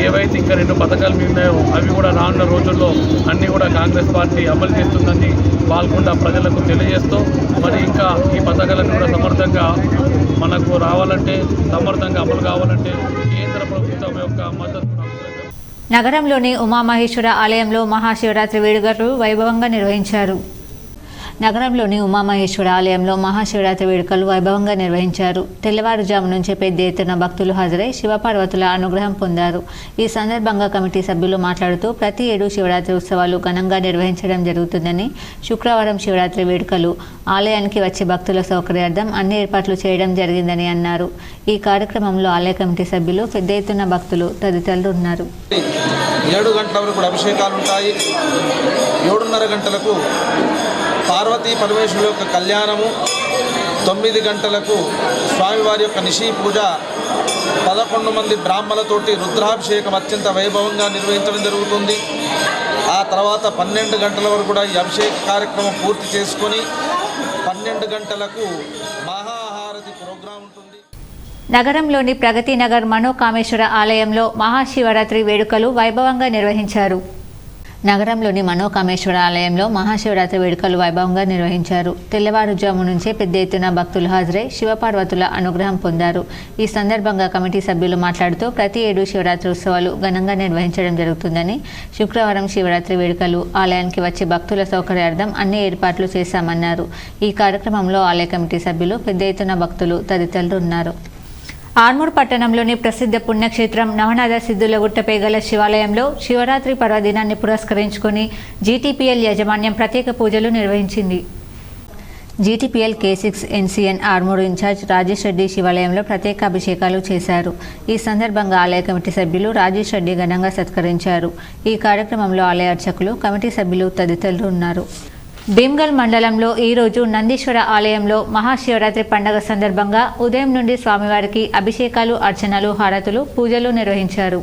ఏవైతే ఇంకా 2 పథకాలు ఉన్నాయో అవి కూడా రానున్న రోజుల్లో అన్నీ కూడా కాంగ్రెస్ పార్టీ అమలు చేస్తుందని పాల్గొండ ప్రజలకు తెలియజేస్తూ మరి ఇంకా ఈ పథకాలను కూడా సమర్థంగా మనకు రావాలంటే, సమర్థంగా అమలు కావాలంటే కేంద్ర ప్రభుత్వం యొక్క మద్దతు. నగరంలోని ఉమామహేశ్వర ఆలయంలో మహాశివరాత్రి వేడుకలు వైభవంగా నిర్వహించారు. నగరంలోని ఉమామహేశ్వర ఆలయంలో మహాశివరాత్రి వేడుకలు వైభవంగా నిర్వహించారు. తెల్లవారుజాము నుంచే పెద్ద ఎత్తున భక్తులు హాజరై శివపార్వతుల అనుగ్రహం పొందారు. ఈ సందర్భంగా కమిటీ సభ్యులు మాట్లాడుతూ ప్రతి ఏడు శివరాత్రి ఉత్సవాలు ఘనంగా నిర్వహించడం జరుగుతుందని, శుక్రవారం శివరాత్రి వేడుకలు ఆలయానికి వచ్చే భక్తుల సౌకర్యార్థం అన్ని ఏర్పాట్లు చేయడం జరిగిందని అన్నారు. ఈ కార్యక్రమంలో ఆలయ కమిటీ సభ్యులు, పెద్ద ఎత్తున భక్తులు తదితరులు ఉన్నారు. 7 గంటల వరకు కూడా అభిషేకాలు ఉంటాయి. 7:30 గంటలకు పార్వతీ పరమేశ్వరుల యొక్క కళ్యాణము, 9 గంటలకు స్వామివారి యొక్క నిశీ పూజ, 11 మంది బ్రాహ్మణులతోటి రుద్రాభిషేకం అత్యంత వైభవంగా నిర్వహించడం జరుగుతుంది. ఆ తర్వాత 12 గంటల వరకు కూడా ఈ అభిషేక కార్యక్రమం పూర్తి చేసుకొని 12 గంటలకు మహాహారతి ప్రోగ్రాం ఉంటుంది. నగరంలోని ప్రగతి నగర్ మనోకామేశ్వర ఆలయంలో మహాశివరాత్రి వేడుకలు వైభవంగా నిర్వహించారు. నగరంలోని మనోకామేశ్వర ఆలయంలో మహాశివరాత్రి వేడుకలు వైభవంగా నిర్వహించారు. తెల్లవారుజాము నుంచే పెద్ద ఎత్తున భక్తులు హాజరై శివపార్వతుల అనుగ్రహం పొందారు. ఈ సందర్భంగా కమిటీ సభ్యులు మాట్లాడుతూ ప్రతి ఏడు శివరాత్రి ఉత్సవాలు ఘనంగా నిర్వహించడం జరుగుతుందని, శుక్రవారం శివరాత్రి వేడుకలు ఆలయానికి వచ్చే భక్తుల సౌకర్యార్థం అన్ని ఏర్పాట్లు చేశామన్నారు. ఈ కార్యక్రమంలో ఆలయ కమిటీ సభ్యులు, పెద్ద ఎత్తున భక్తులు తదితరులు ఉన్నారు. ఆర్మూర్ పట్టణంలోని ప్రసిద్ధ పుణ్యక్షేత్రం నవనాథ సిద్ధులగుట్టపై గల శివాలయంలో శివరాత్రి పర్వదినాన్ని పురస్కరించుకొని జీటీపీఎల్ యాజమాన్యం ప్రత్యేక పూజలు నిర్వహించింది. GTPL K6 NCN Armoor incharge Rajesh Reddy శివాలయంలో ప్రత్యేక అభిషేకాలు చేశారు. ఈ సందర్భంగా ఆలయ కమిటీ సభ్యులు రాజేష్ రెడ్డి ఘనంగా సత్కరించారు. ఈ కార్యక్రమంలో ఆలయ అర్చకులు, కమిటీ సభ్యులు తదితరులు ఉన్నారు. భీమ్గల్ మండలంలో ఈరోజు నందీశ్వర ఆలయంలో మహాశివరాత్రి పండుగ సందర్భంగా ఉదయం నుండి స్వామివారికి అభిషేకాలు, అర్చనలు, హారతులు, పూజలు నిర్వహించారు.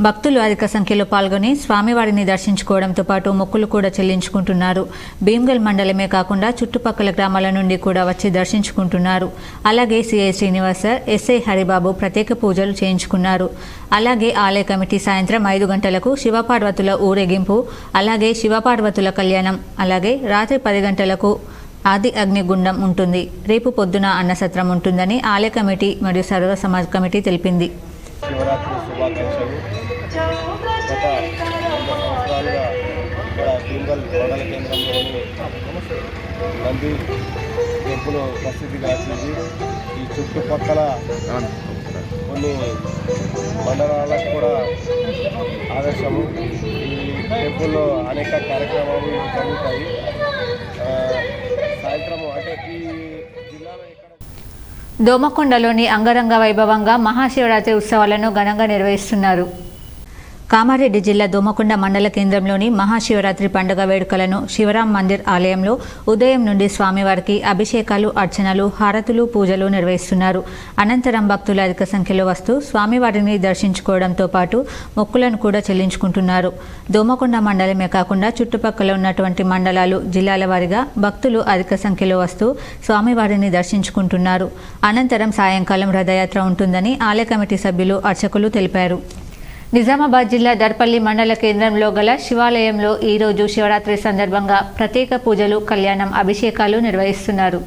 భక్తులు అధిక సంఖ్యలో పాల్గొని స్వామివారిని దర్శించుకోవడంతో పాటు మొక్కులు కూడా చెల్లించుకుంటున్నారు. భీమ్గల్ మండలమే కాకుండా చుట్టుపక్కల గ్రామాల నుండి కూడా వచ్చి దర్శించుకుంటున్నారు. అలాగే CI Srinivas sir, SI Haribabu ప్రత్యేక పూజలు చేయించుకున్నారు. అలాగే ఆలయ కమిటీ సాయంత్రం 5 గంటలకు శివపార్వతుల ఊరేగింపు, అలాగే శివపార్వతుల కళ్యాణం, అలాగే రాత్రి 10 గంటలకు ఆది అగ్నిగుండం ఉంటుంది. రేపు పొద్దున అన్నసత్రం ఉంటుందని ఆలయ కమిటీ మరియు సర్వ సమాజ్ కమిటీ తెలిపింది. శివరాత్రి శుభాకాంక్షలు. గత 2 సంవత్సరాలుగా ఇక్కడ భీమ్గల్ మండల కేంద్రంలోని నంది టెంపుల్ ప్రసిద్ధిగాంచింది. ఈ చుట్టుపక్కల కొన్ని మండలాలకు కూడా ఆదర్శము. ఈ టెంపుల్లో అనేక కార్యక్రమాలు జరుగుతాయి. సాయంత్రం అంటే ఈ జిల్లాలో దోమకొండలోని అంగరంగ వైభవంగా మహాశివరాత్రి ఉత్సవాలను ఘనంగా నిర్వహిస్తున్నారు. కామారెడ్డి జిల్లా దోమకొండ మండల కేంద్రంలోని మహాశివరాత్రి పండుగ వేడుకలను శివరాం మందిర్ ఆలయంలో ఉదయం నుండి స్వామివారికి అభిషేకాలు, అర్చనలు, హారతులు, పూజలు నిర్వహిస్తున్నారు. అనంతరం భక్తులు అధిక సంఖ్యలో వస్తూ స్వామివారిని దర్శించుకోవడంతో పాటు మొక్కులను కూడా చెల్లించుకుంటున్నారు. దోమకొండ మండలమే కాకుండా చుట్టుపక్కల ఉన్నటువంటి మండలాలు, జిల్లాల వారీగా భక్తులు అధిక సంఖ్యలో వస్తూ స్వామివారిని దర్శించుకుంటున్నారు. అనంతరం సాయంకాలం రథయాత్ర ఉంటుందని ఆలయ కమిటీ సభ్యులు, అర్చకులు తెలిపారు. నిజామాబాద్ జిల్లా దర్పల్లి మండల కేంద్రంలో గల శివాలయంలో ఈరోజు శివరాత్రి సందర్భంగా ప్రత్యేక పూజలు, కళ్యాణం, అభిషేకాలు నిర్వహిస్తున్నారు.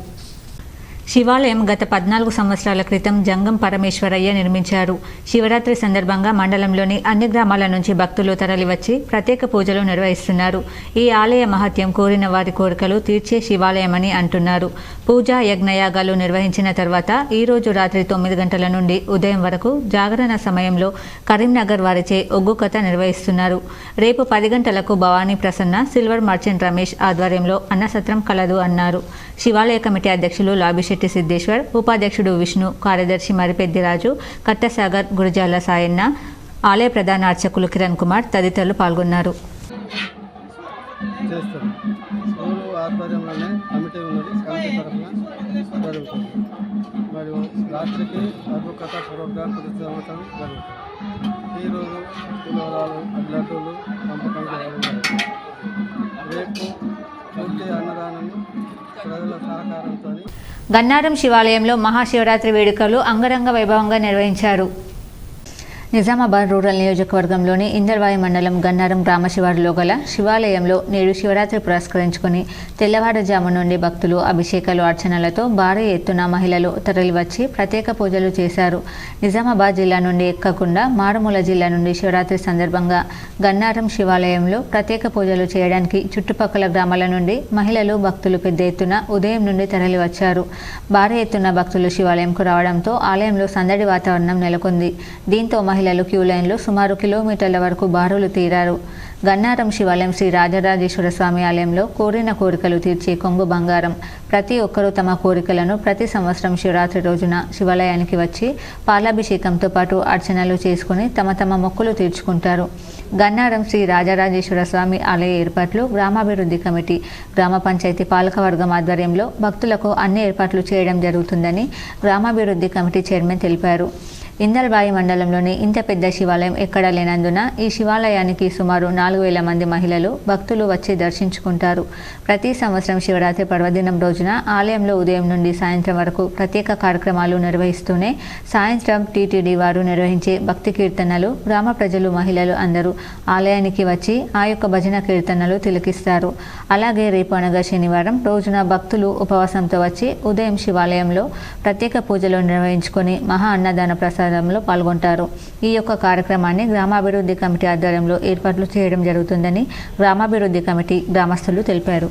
శివాలయం గత 14 సంవత్సరాల క్రితం జంగం పరమేశ్వరయ్య నిర్మించారు. శివరాత్రి సందర్భంగా మండలంలోని అన్ని గ్రామాల నుంచి భక్తులు తరలివచ్చి ప్రత్యేక పూజలు నిర్వహిస్తున్నారు. ఈ ఆలయ మహత్యం కోరిన వారి కోరికలు తీర్చే శివాలయమని అంటున్నారు. పూజా, యజ్ఞయాగాలు నిర్వహించిన తర్వాత ఈరోజు రాత్రి 9 గంటల నుండి ఉదయం వరకు జాగరణ సమయంలో కరీంనగర్ వారిచే ఒగ్గు కథ నిర్వహిస్తున్నారు. రేపు 10 గంటలకు భవానీ ప్రసన్న, సిల్వర్ మర్చెంట్ రమేష్ ఆధ్వర్యంలో అన్నసత్రం కలదు అన్నారు. శివాలయ కమిటీ అధ్యక్షులు లాభిశెట్టి సిద్ధేశ్వర్, ఉపాధ్యక్షుడు విష్ణు, కార్యదర్శి మరిపెద్ది రాజు, కట్టసాగర్, గురజాల సాయన్న, ఆలయ ప్రధాన అర్చకులు కిరణ్ కుమార్ తదితరులు పాల్గొన్నారు. ఆధ్వర్యంలోనే కమిటీ ఉన్నది. కమిటీ తరఫున జరుగుతుంది. మరియు రాత్రికి అద్భుత ప్రోగ్రాం ప్రతి సంవత్సరం జరుగుతుంది. ఈరోజు పులిహోరాలు లడ్డూలు పంపకం చేయడం జరుగుతుంది. రేపు పూర్తి అన్నదానం ప్రజల సహకారంతో గన్నారం శివాలయంలో మహాశివరాత్రి వేడుకలు అంగరంగ వైభవంగా నిర్వహించారు. నిజామాబాద్ రూరల్ నియోజకవర్గంలోని ఇందర్వాయి మండలం గన్నారం గ్రామ శివారులో గల శివాలయంలో నేడు శివరాత్రి పురస్కరించుకుని తెల్లవారుజాము నుండి భక్తులు అభిషేకాలు అర్చనలతో భారీ ఎత్తున మహిళలు తరలివచ్చి ప్రత్యేక పూజలు చేశారు. నిజామాబాద్ జిల్లా నుండి ఎక్కకుండా మారుమూల జిల్లా నుండి శివరాత్రి సందర్భంగా గన్నారం శివాలయంలో ప్రత్యేక పూజలు చేయడానికి చుట్టుపక్కల గ్రామాల నుండి మహిళలు భక్తులు పెద్ద ఎత్తున ఉదయం నుండి తరలివచ్చారు. భారీ ఎత్తున భక్తులు శివాలయంకు రావడంతో ఆలయంలో సందడి వాతావరణం నెలకొంది. దీంతో మహిళలు క్యూ లైన్లో సుమారు కిలోమీటర్ల వరకు బారులు తీరారు. గన్నారం శివాలయం శ్రీ రాజరాజేశ్వర స్వామి ఆలయంలో కోరిన కోరికలు తీర్చే కొంగు బంగారం. ప్రతి ఒక్కరూ తమ కోరికలను ప్రతి సంవత్సరం శివరాత్రి రోజున శివాలయానికి వచ్చి పాలాభిషేకంతో పాటు అర్చనలు చేసుకుని తమ తమ మొక్కులు తీర్చుకుంటారు. గన్నారం శ్రీ రాజరాజేశ్వర స్వామి ఆలయ ఏర్పాట్లు గ్రామాభివృద్ధి కమిటీ, గ్రామ పంచాయతీ పాలకవర్గం ఆధ్వర్యంలో భక్తులకు అన్ని ఏర్పాట్లు చేయడం జరుగుతుందని గ్రామాభివృద్ధి కమిటీ చైర్మన్ తెలిపారు. ఇందల్వాయి మండలంలోని ఇంత పెద్ద శివాలయం ఎక్కడా లేనందున ఈ శివాలయానికి సుమారు 4,000 మంది మహిళలు భక్తులు వచ్చి దర్శించుకుంటారు. ప్రతి సంవత్సరం శివరాత్రి పర్వదినం రోజున ఆలయంలో ఉదయం నుండి సాయంత్రం వరకు ప్రత్యేక కార్యక్రమాలు నిర్వహిస్తూనే సాయంత్రం టీటీడీ వారు నిర్వహించే భక్తి కీర్తనలు గ్రామ ప్రజలు మహిళలు అందరూ ఆలయానికి వచ్చి ఆ యొక్క భజన కీర్తనలు తిలకిస్తారు. అలాగే రేపు అనగా శనివారం రోజున భక్తులు ఉపవాసంతో వచ్చి ఉదయం శివాలయంలో ప్రత్యేక పూజలు నిర్వహించుకొని మహా అన్నదాన ప్రసాదంలో పాల్గొంటారు. ఈ యొక్క కార్యక్రమాన్ని గ్రామాభివృద్ధి కమిటీ ఆధ్వర్యంలో ఏర్పాట్లు చేయడం జరుగుతుందని గ్రామాభివృద్ధి కమిటీ గ్రామస్తులు తెలిపారు.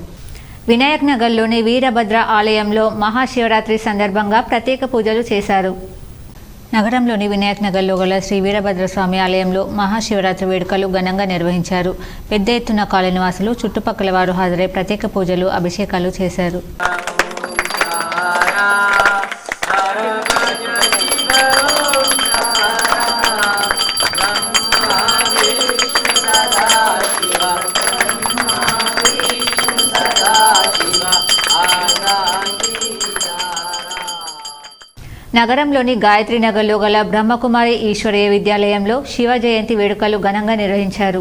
వినాయక్ నగర్లోని వీరభద్ర ఆలయంలో మహాశివరాత్రి సందర్భంగా ప్రత్యేక పూజలు చేశారు. నగరంలోని వినాయక్ నగర్లో గల శ్రీ వీరభద్ర స్వామి ఆలయంలో మహాశివరాత్రి వేడుకలు ఘనంగా నిర్వహించారు. పెద్ద ఎత్తున కాలనీవాసులు చుట్టుపక్కల వారు హాజరై ప్రత్యేక పూజలు అభిషేకాలు చేశారు. నగరంలోని గాయత్రి నగర్లో గల బ్రహ్మకుమారి ఈశ్వరీయ విద్యాలయంలో శివ జయంతి వేడుకలు ఘనంగా నిర్వహించారు.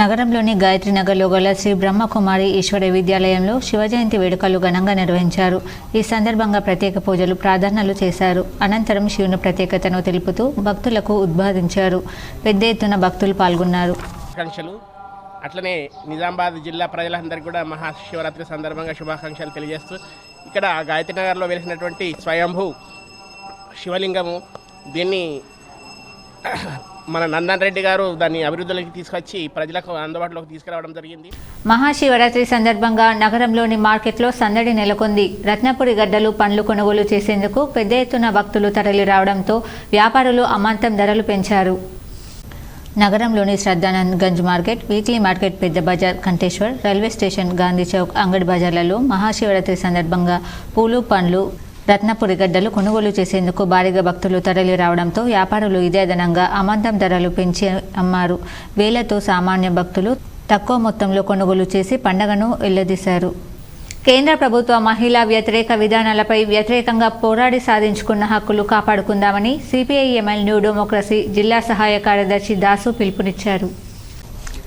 నగరంలోని గాయత్రి నగర్లో గల శ్రీ బ్రహ్మకుమారి ఈశ్వరీయ విద్యాలయంలో శివ జయంతి వేడుకలు ఘనంగా నిర్వహించారు. ఈ సందర్భంగా ప్రత్యేక పూజలు ప్రార్థనలు చేశారు. అనంతరం శివుని ప్రత్యేకతను తెలుపుతూ భక్తులకు ఉద్బోధించారు. పెద్ద ఎత్తున భక్తులు పాల్గొన్నారు. అట్లనే నిజామాబాద్ జిల్లా ప్రజలందరికీ కూడా మహాశివరాత్రి సందర్భంగా శుభాకాంక్షలు తెలియజేస్తూ ఇక్కడ గాయత్రి నగర్లో వెలిసినటువంటి స్వయంభూ శివలింగము, దీన్ని మన నందన్ రెడ్డి గారు దాన్ని అభివృద్ధిలోకి తీసుకొచ్చి ప్రజలకు అందుబాటులోకి తీసుకురావడం జరిగింది. మహాశివరాత్రి సందర్భంగా నగరంలోని మార్కెట్లో సందడి నెలకొంది. రత్నపురి గడ్డలు, పండ్లు కొనుగోలు చేసేందుకు పెద్ద ఎత్తున భక్తులు తరలి రావడంతో వ్యాపారులు అమాంతం ధరలు పెంచారు. నగరంలోని Shraddhanand Ganj market, weekly market, పెద్ద బజార్, కంటేశ్వర్, రైల్వే స్టేషన్, గాంధీ చౌక్, అంగడి బజార్లలో మహాశివరాత్రి సందర్భంగా పూలు, పండ్లు, రత్నపురి గడ్డలు కొనుగోలు చేసేందుకు భారీగా భక్తులు తరలి రావడంతో వ్యాపారులు ఇదే అదనంగా అమాంతం ధరలు పెంచి అమ్మారు. వేలతో సామాన్య భక్తులు తక్కువ మొత్తంలో కొనుగోలు చేసి పండగను వెల్లదీశారు. కేంద్ర ప్రభుత్వ మహిళా వ్యతిరేక విధానాలపై వ్యతిరేకంగా పోరాడి సాధించుకున్న హక్కులు కాపాడుకుందామని సిపిఐఎంఎల్ న్యూ డెమోక్రసీ జిల్లా సహాయ కార్యదర్శి దాసు పిలుపునిచ్చారు.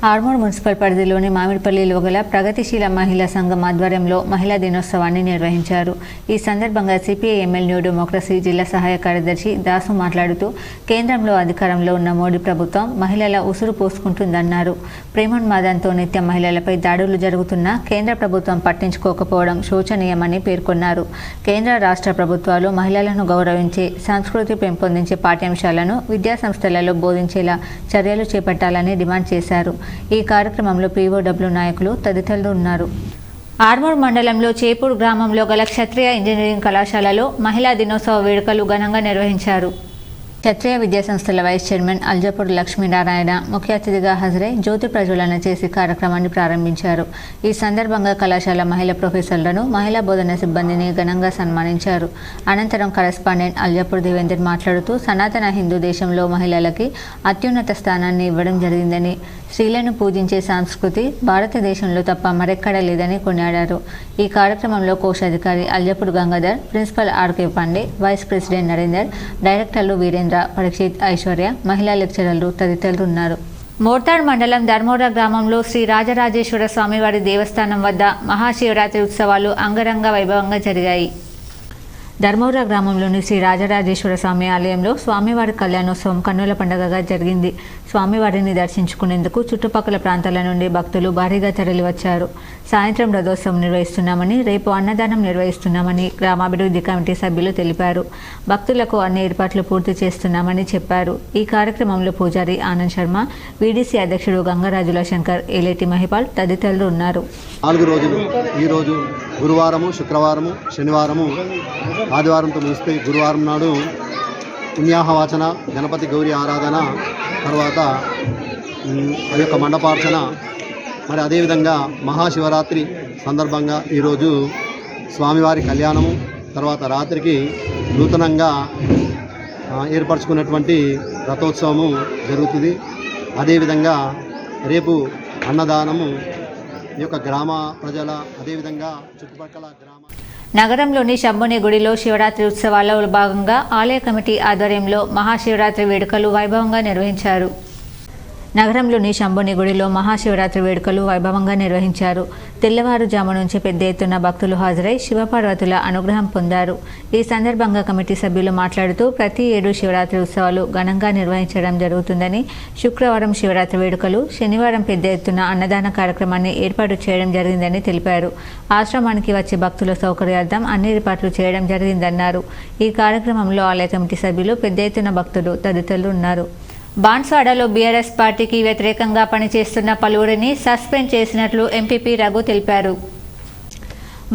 ఆర్మూర్ మున్సిపల్ పరిధిలోని మామిడిపల్లిలో గల ప్రగతిశీల మహిళా సంఘం ఆధ్వర్యంలో మహిళా దినోత్సవాన్ని నిర్వహించారు. ఈ సందర్భంగా సిపిఐఎంఎల్ న్యూ డెమోక్రసీ జిల్లా సహాయ కార్యదర్శి దాసు మాట్లాడుతూ కేంద్రంలో అధికారంలో ఉన్న మోడీ ప్రభుత్వం మహిళల ఉసురు పోసుకుంటుందన్నారు. ప్రేమోన్మాదంతో నిత్యం మహిళలపై దాడులు జరుగుతున్నా కేంద్ర ప్రభుత్వం పట్టించుకోకపోవడం శోచనీయమని పేర్కొన్నారు. కేంద్ర రాష్ట్ర ప్రభుత్వాలు మహిళలను గౌరవించే, సంస్కృతి పెంపొందించే పాఠ్యాంశాలను విద్యాసంస్థలలో బోధించేలా చర్యలు చేపట్టాలని డిమాండ్ చేశారు. ఈ కార్యక్రమంలో పీఓడబ్ల్యూ నాయకులు తదితరులు ఉన్నారు. ఆర్మూర్ మండలంలో చేపూర్ గ్రామంలో గల క్షత్రియ ఇంజనీరింగ్ కళాశాలలో మహిళా దినోత్సవ వేడుకలు ఘనంగా నిర్వహించారు. క్షత్రియ విద్యా సంస్థల వైస్ చైర్మన్ అల్జపూర్ లక్ష్మీనారాయణ ముఖ్య అతిథిగా హాజరై జ్యోతి ప్రజ్వలన చేసి కార్యక్రమాన్ని ప్రారంభించారు. ఈ సందర్భంగా కళాశాల మహిళా ప్రొఫెసర్లను, మహిళా బోధన సిబ్బందిని ఘనంగా సన్మానించారు. అనంతరం కరెస్పాండెంట్ అల్జపూర్ దేవేందర్ మాట్లాడుతూ సనాతన హిందూ దేశంలో మహిళలకి అత్యున్నత స్థానాన్ని ఇవ్వడం జరిగిందని, స్త్రీలను పూజించే సంస్కృతి భారతదేశంలో తప్ప మరెక్కడా లేదని కొనియాడారు. ఈ కార్యక్రమంలో కోశాధికారి Aljapur Gangadhar, principal RK Pandey, vice president Narender, డైరెక్టర్లు వీరేంద్ర, పరీక్షిత్, ఐశ్వర్య, మహిళా లెక్చరర్లు తదితరులు ఉన్నారు. మోర్తాడ్ మండలం ధర్మోరా గ్రామంలో శ్రీ రాజరాజేశ్వర స్వామివారి దేవస్థానం వద్ద మహాశివరాత్రి ఉత్సవాలు అంగరంగ వైభవంగా జరిగాయి. ధర్మౌరా గ్రామంలోని శ్రీ రాజరాజేశ్వర స్వామి ఆలయంలో స్వామివారి కళ్యాణోత్సవం కన్నుల పండుగగా జరిగింది. స్వామివారిని దర్శించుకునేందుకు చుట్టుపక్కల ప్రాంతాల నుండి భక్తులు భారీగా తరలివచ్చారు. సాయంత్రం రథోత్సవం నిర్వహిస్తున్నామని, రేపు అన్నదానం నిర్వహిస్తున్నామని గ్రామాభివృద్ధి కమిటీ సభ్యులు తెలిపారు. భక్తులకు అన్ని ఏర్పాట్లు పూర్తి చేస్తున్నామని చెప్పారు. ఈ కార్యక్రమంలో పూజారి ఆనంద్ శర్మ, వీడీసీ అధ్యక్షుడు గంగరాజుల శంకర్, ఏలేటి మహిపాల్ తదితరులు ఉన్నారు. 4 రోజులు, ఈరోజు గురువారము, శుక్రవారము, శనివారము, ఆదివారంతో ముగిస్తాయి. గురువారం నాడు పుణ్యాహవాచన, గణపతి గౌరీ ఆరాధన, తర్వాత ఆ యొక్క మండపార్చన, మరి అదేవిధంగా మహాశివరాత్రి సందర్భంగా ఈరోజు స్వామివారి కళ్యాణము, తర్వాత రాత్రికి నూతనంగా ఏర్పరచుకున్నటువంటి రథోత్సవము జరుగుతుంది. అదేవిధంగా రేపు అన్నదానము ఈ యొక్క గ్రామ ప్రజల, అదేవిధంగా చుట్టుపక్కల గ్రామ నగరంలోని శంభుని గుడిలో శివరాత్రి ఉత్సవాల్లో భాగంగా ఆలయ కమిటీ ఆధ్వర్యంలో మహాశివరాత్రి వేడుకలు వైభవంగా నిర్వహించారు. నగరంలోని శంభుని గుడిలో మహాశివరాత్రి వేడుకలు వైభవంగా నిర్వహించారు. తెల్లవారుజాము నుంచి పెద్ద ఎత్తున భక్తులు హాజరై శివపార్వతుల అనుగ్రహం పొందారు. ఈ సందర్భంగా కమిటీ సభ్యులు మాట్లాడుతూ ప్రతి ఏడు శివరాత్రి ఉత్సవాలు ఘనంగా నిర్వహించడం జరుగుతుందని, శుక్రవారం శివరాత్రి వేడుకలు, శనివారం పెద్ద ఎత్తున అన్నదాన కార్యక్రమాన్ని ఏర్పాటు చేయడం జరిగిందని తెలిపారు. ఆశ్రమానికి వచ్చే భక్తుల సౌకర్యార్థం అన్ని ఏర్పాట్లు చేయడం జరిగిందన్నారు. ఈ కార్యక్రమంలో ఆలయ కమిటీ సభ్యులు, పెద్ద ఎత్తున భక్తులు తదితరులు ఉన్నారు. బాన్స్వాడలో బీఆర్ఎస్ పార్టీకి వ్యతిరేకంగా పనిచేస్తున్న పలువురిని సస్పెండ్ చేసినట్లు ఎంపీపీ రఘు తెలిపారు.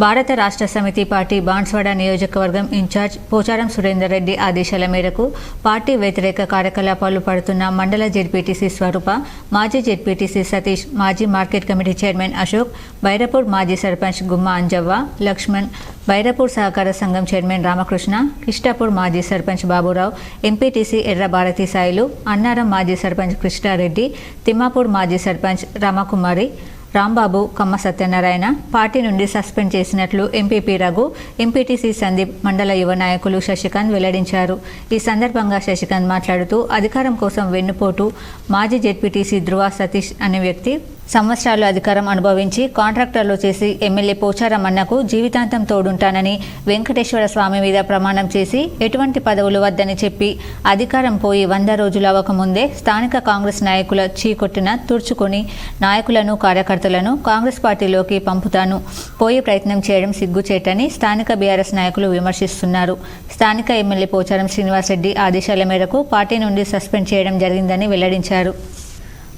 భారత రాష్ట్ర సమితి పార్టీ బాన్స్వాడ నియోజకవర్గం ఇన్ఛార్జ్ పోచారం సురేందర్ రెడ్డి ఆదేశాల మేరకు పార్టీ వ్యతిరేక కార్యకలాపాలు పడుతున్న మండల జెడ్పీటీసీ స్వరూప, మాజీ జెడ్పీటీసీ సతీష్, మాజీ మార్కెట్ కమిటీ చైర్మన్ అశోక్, బైరపూర్ మాజీ సర్పంచ్ గుమ్మ అంజవ్వ, లక్ష్మణ్, బైరపూర్ సహకార సంఘం చైర్మన్ రామకృష్ణ, కిష్టాపూర్ మాజీ సర్పంచ్ బాబురావు, ఎంపీటీసీ ఎర్ర భారతీ సాయిలు, అన్నారం మాజీ సర్పంచ్ కృష్ణారెడ్డి, తిమ్మాపూర్ మాజీ సర్పంచ్ రామకుమారి, రాంబాబు, కమ్మ సత్యనారాయణ పార్టీ నుండి సస్పెండ్ చేసినట్లు ఎంపీపీ రఘు, ఎంపీటీసీ సందీప్, మండల యువ నాయకులు శశికాంత్ వెల్లడించారు. ఈ సందర్భంగా శశికాంత్ మాట్లాడుతూ అధికారం కోసం వెన్నుపోటు మాజీ జెడ్పీటీసీ ధృవ సతీష్ అనే వ్యక్తి సంవత్సరాలు అధికారం అనుభవించి కాంట్రాక్టర్లు చేసి ఎమ్మెల్యే పోచారం అన్నకు జీవితాంతం తోడుంటానని, వెంకటేశ్వర స్వామి మీద ప్రమాణం చేసి ఎటువంటి పదవులు వద్దని చెప్పి అధికారం పోయి 100 రోజులు అవ్వకముందే స్థానిక కాంగ్రెస్ నాయకుల చీకొట్టిన తుడుచుకొని నాయకులను, కార్యకర్తలను కాంగ్రెస్ పార్టీలోకి పంపుతాను, పోయే ప్రయత్నం చేయడం సిగ్గుచేటని స్థానిక బీఆర్ఎస్ నాయకులు విమర్శిస్తున్నారు. స్థానిక ఎమ్మెల్యే పోచారం శ్రీనివాసరెడ్డి ఆదేశాల మేరకు పార్టీ నుండి సస్పెండ్ చేయడం జరిగిందని వెల్లడించారు.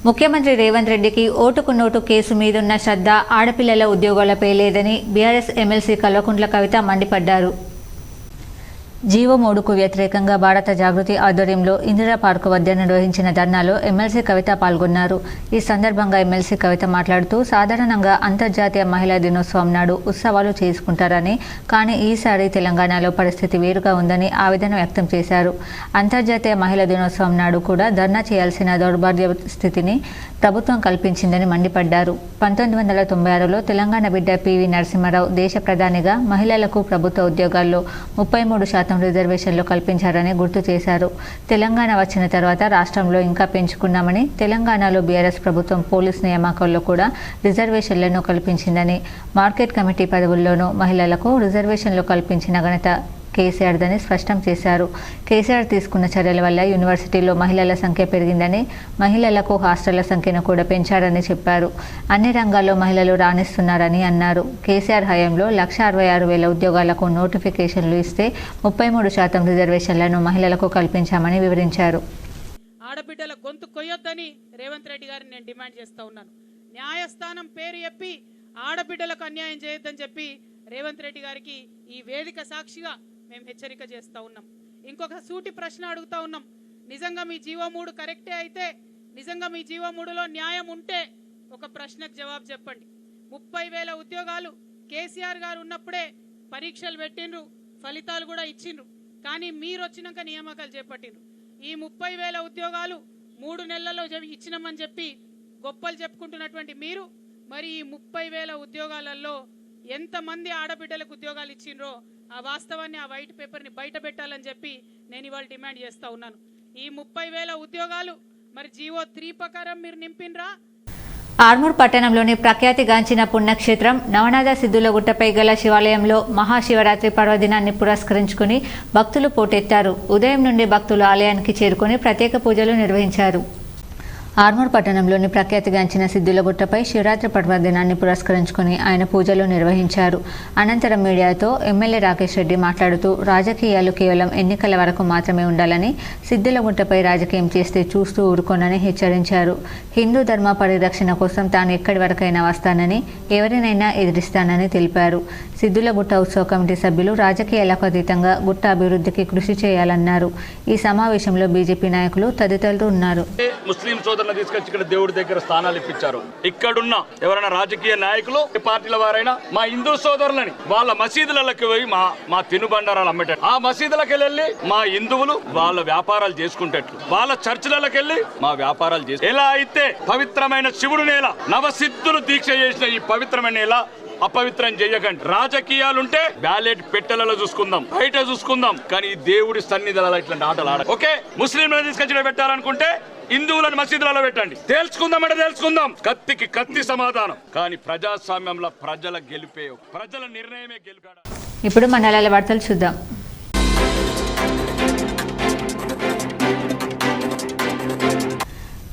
ముఖ్యమంత్రి రేవంత్ రెడ్డికి ఓటుకు నోటు కేసు మీదున్న శ్రద్ధ ఆడపిల్లల ఉద్యోగాలపై లేదని బీఆర్ఎస్ ఎమ్మెల్సీ కల్వకుంట్ల కవిత మండిపడ్డారు. జీవో 3కు వ్యతిరేకంగా భారత జాగృతి ఆధ్వర్యంలో ఇందిరా పార్కు వద్ద నిర్వహించిన ధర్నాలో ఎమ్మెల్సీ కవిత పాల్గొన్నారు. ఈ సందర్భంగా ఎమ్మెల్సీ కవిత మాట్లాడుతూ సాధారణంగా అంతర్జాతీయ మహిళా దినోత్సవం నాడు ఉత్సవాలు చేసుకుంటారని, కానీ ఈసారి తెలంగాణలో పరిస్థితి వేరుగా ఉందని ఆవేదన వ్యక్తం చేశారు. అంతర్జాతీయ మహిళా దినోత్సవం నాడు కూడా ధర్నా చేయాల్సిన దౌర్భాగ్య స్థితిని ప్రభుత్వం కల్పించిందని మండిపడ్డారు. 1996లో తెలంగాణ బిడ్డ పివి నరసింహారావు దేశ ప్రధానిగా మహిళలకు ప్రభుత్వ ఉద్యోగాల్లో 33% రిజర్వేషన్లు కల్పించారని గుర్తు చేశారు. తెలంగాణ వచ్చిన తర్వాత రాష్ట్రంలో ఇంకా పెంచుకున్నామని, తెలంగాణలో బీఆర్ఎస్ ప్రభుత్వం పోలీస్ నియామకాల్లో కూడా రిజర్వేషన్లను కల్పించిందని, మార్కెట్ కమిటీ పదవుల్లోనూ మహిళలకు రిజర్వేషన్లు కల్పించిన ఘనత కేసీఆర్దని స్పష్టం చేశారు. కేసీఆర్ తీసుకున్న చర్యల వల్ల యూనివర్సిటీలో మహిళల సంఖ్య పెరిగిందని, మహిళలకు హాస్టళ్ల సంఖ్యను కూడా పెంచారని చెప్పారు. అన్ని రంగాల్లో మహిళలు రాణిస్తున్నారని అన్నారు. కేసీఆర్ హయాంలో 1,66,000 ఉద్యోగాలకు నోటిఫికేషన్లు ఇస్తే 33% రిజర్వేషన్లను మహిళలకు కల్పించామని వివరించారు. ఆడబిడ్డల గొంతు కొయ్యొద్దని రేవంత్ రెడ్డి గారిని నేను డిమాండ్ చేస్తా ఉన్నాను. న్యాయస్థానం పేరు చెప్పి ఆడబిడ్డలకు అన్యాయం చేయొద్దని చెప్పి రేవంత్ రెడ్డి గారికి ఈ వేదిక సాక్షిగా మేము హెచ్చరిక చేస్తూ ఉన్నాం. ఇంకొక సూటి ప్రశ్న అడుగుతా ఉన్నాం. నిజంగా మీ జీవో 3 కరెక్టే అయితే, నిజంగా మీ జీవో 3లో న్యాయం ఉంటే ఒక ప్రశ్నకు జవాబు చెప్పండి. 30,000 ఉద్యోగాలు కేసీఆర్ గారు ఉన్నప్పుడే పరీక్షలు పెట్టిండ్రు, ఫలితాలు కూడా ఇచ్చిండ్రు. కానీ మీరు వచ్చినాక నియామకాలు చేపట్టిండ్రు. ఈ 30,000 ఉద్యోగాలు 3 నెలల్లో ఇచ్చినామని చెప్పి గొప్పలు చెప్పుకుంటున్నటువంటి మీరు మరి ఈ 30,000 ఉద్యోగాలలో ఎంతమంది ఆడబిడ్డలకు ఉద్యోగాలు ఇచ్చిండ్రో ఆ వాస్తవాన్ని, ఆ వైట్ పేపర్ని బయట పెట్టాలని చెప్పి నేను ఇవాళ డిమాండ్ చేస్తూ ఉన్నాను. ఈ 30,000 ఉద్యోగాలు మరి జీవో 3 ప్రకారం మీరు నింపినరా? ఆర్మూర్ పట్టణంలోని ప్రఖ్యాతిగాంచిన పుణ్యక్షేత్రం నవనాథ సిద్ధులగుట్టపై గల శివాలయంలో మహాశివరాత్రి పర్వదినాన్ని పురస్కరించుకుని భక్తులు పోటెత్తారు. ఉదయం నుండి భక్తులు ఆలయానికి చేరుకుని ప్రత్యేక పూజలు నిర్వహించారు. ఆర్మూర్ పట్టణంలోని ప్రఖ్యాతిగాంచిన సిద్ధులగుట్టపై శివరాత్రి పర్వదినాన్ని పురస్కరించుకుని ఆయన పూజలు నిర్వహించారు. అనంతరం మీడియాతో ఎమ్మెల్యే రాకేష్ రెడ్డి మాట్లాడుతూ రాజకీయాలు కేవలం ఎన్నికల వరకు మాత్రమే ఉండాలని, సిద్ధులగుట్టపై రాజకీయం చేస్తే చూస్తూ ఊరుకోనని హెచ్చరించారు. హిందూ ధర్మ పరిరక్షణ కోసం తాను ఎక్కడి వరకైనా వస్తానని, ఎవరినైనా ఎదిరిస్తానని తెలిపారు. సిద్ధులగుట్ట ఉత్సవ కమిటీ సభ్యులు రాజకీయాలకు అతీతంగా గుట్ట అభివృద్ధికి కృషి చేయాలన్నారు. ఈ సమావేశంలో బీజేపీ నాయకులు తదితరులు ఉన్నారు. ముస్లిం సోదరులను తీసుకొచ్చి ఇక్కడ దేవుడి దగ్గర స్థానాలు ఇప్పించారు. ఇక్కడున్న ఎవరైనా రాజకీయ నాయకులు, పార్టీల వారైనా మా హిందూ సోదరులని వాళ్ళ మసీదులకి పోయి మా తినుబండారాలు అమ్మేటట్టు, ఆ మసీదులకు వెళ్ళి మా హిందువులు వాళ్ళ వ్యాపారాలు చేసుకుంటట్లు, వాళ్ళ చర్చిలకు వెళ్ళి మా వ్యాపారాలు చేసి, ఎలా అయితే పవిత్రమైన శివుడు నేల, నవసిద్ధులు దీక్ష చేసిన ఈ పవిత్రమైన నేల అపవిత్రం చేయకండి. రాజకీయాలుంటే బ్యాలెట్ పెట్టెలలో చూసుకుందాం, బయట చూసుకుందాం, కానీ దేవుడి సన్నిధులలో ఇట్లాంటి ఆటలు ఆడ. ఓకే, ముస్లింలను తీసుకొచ్చి పెట్టాలనుకుంటే హిందువులను మసీదులలో పెట్టండి. తేల్చుకుందామంటే తేల్చుకుందాం, కత్తికి కత్తి సమాధానం. కానీ ప్రజాస్వామ్యంలో ప్రజల గెలిపే, ప్రజల నిర్ణయమే గెలుకాడ. ఇప్పుడు మండలాల వార్తలు చూద్దాం.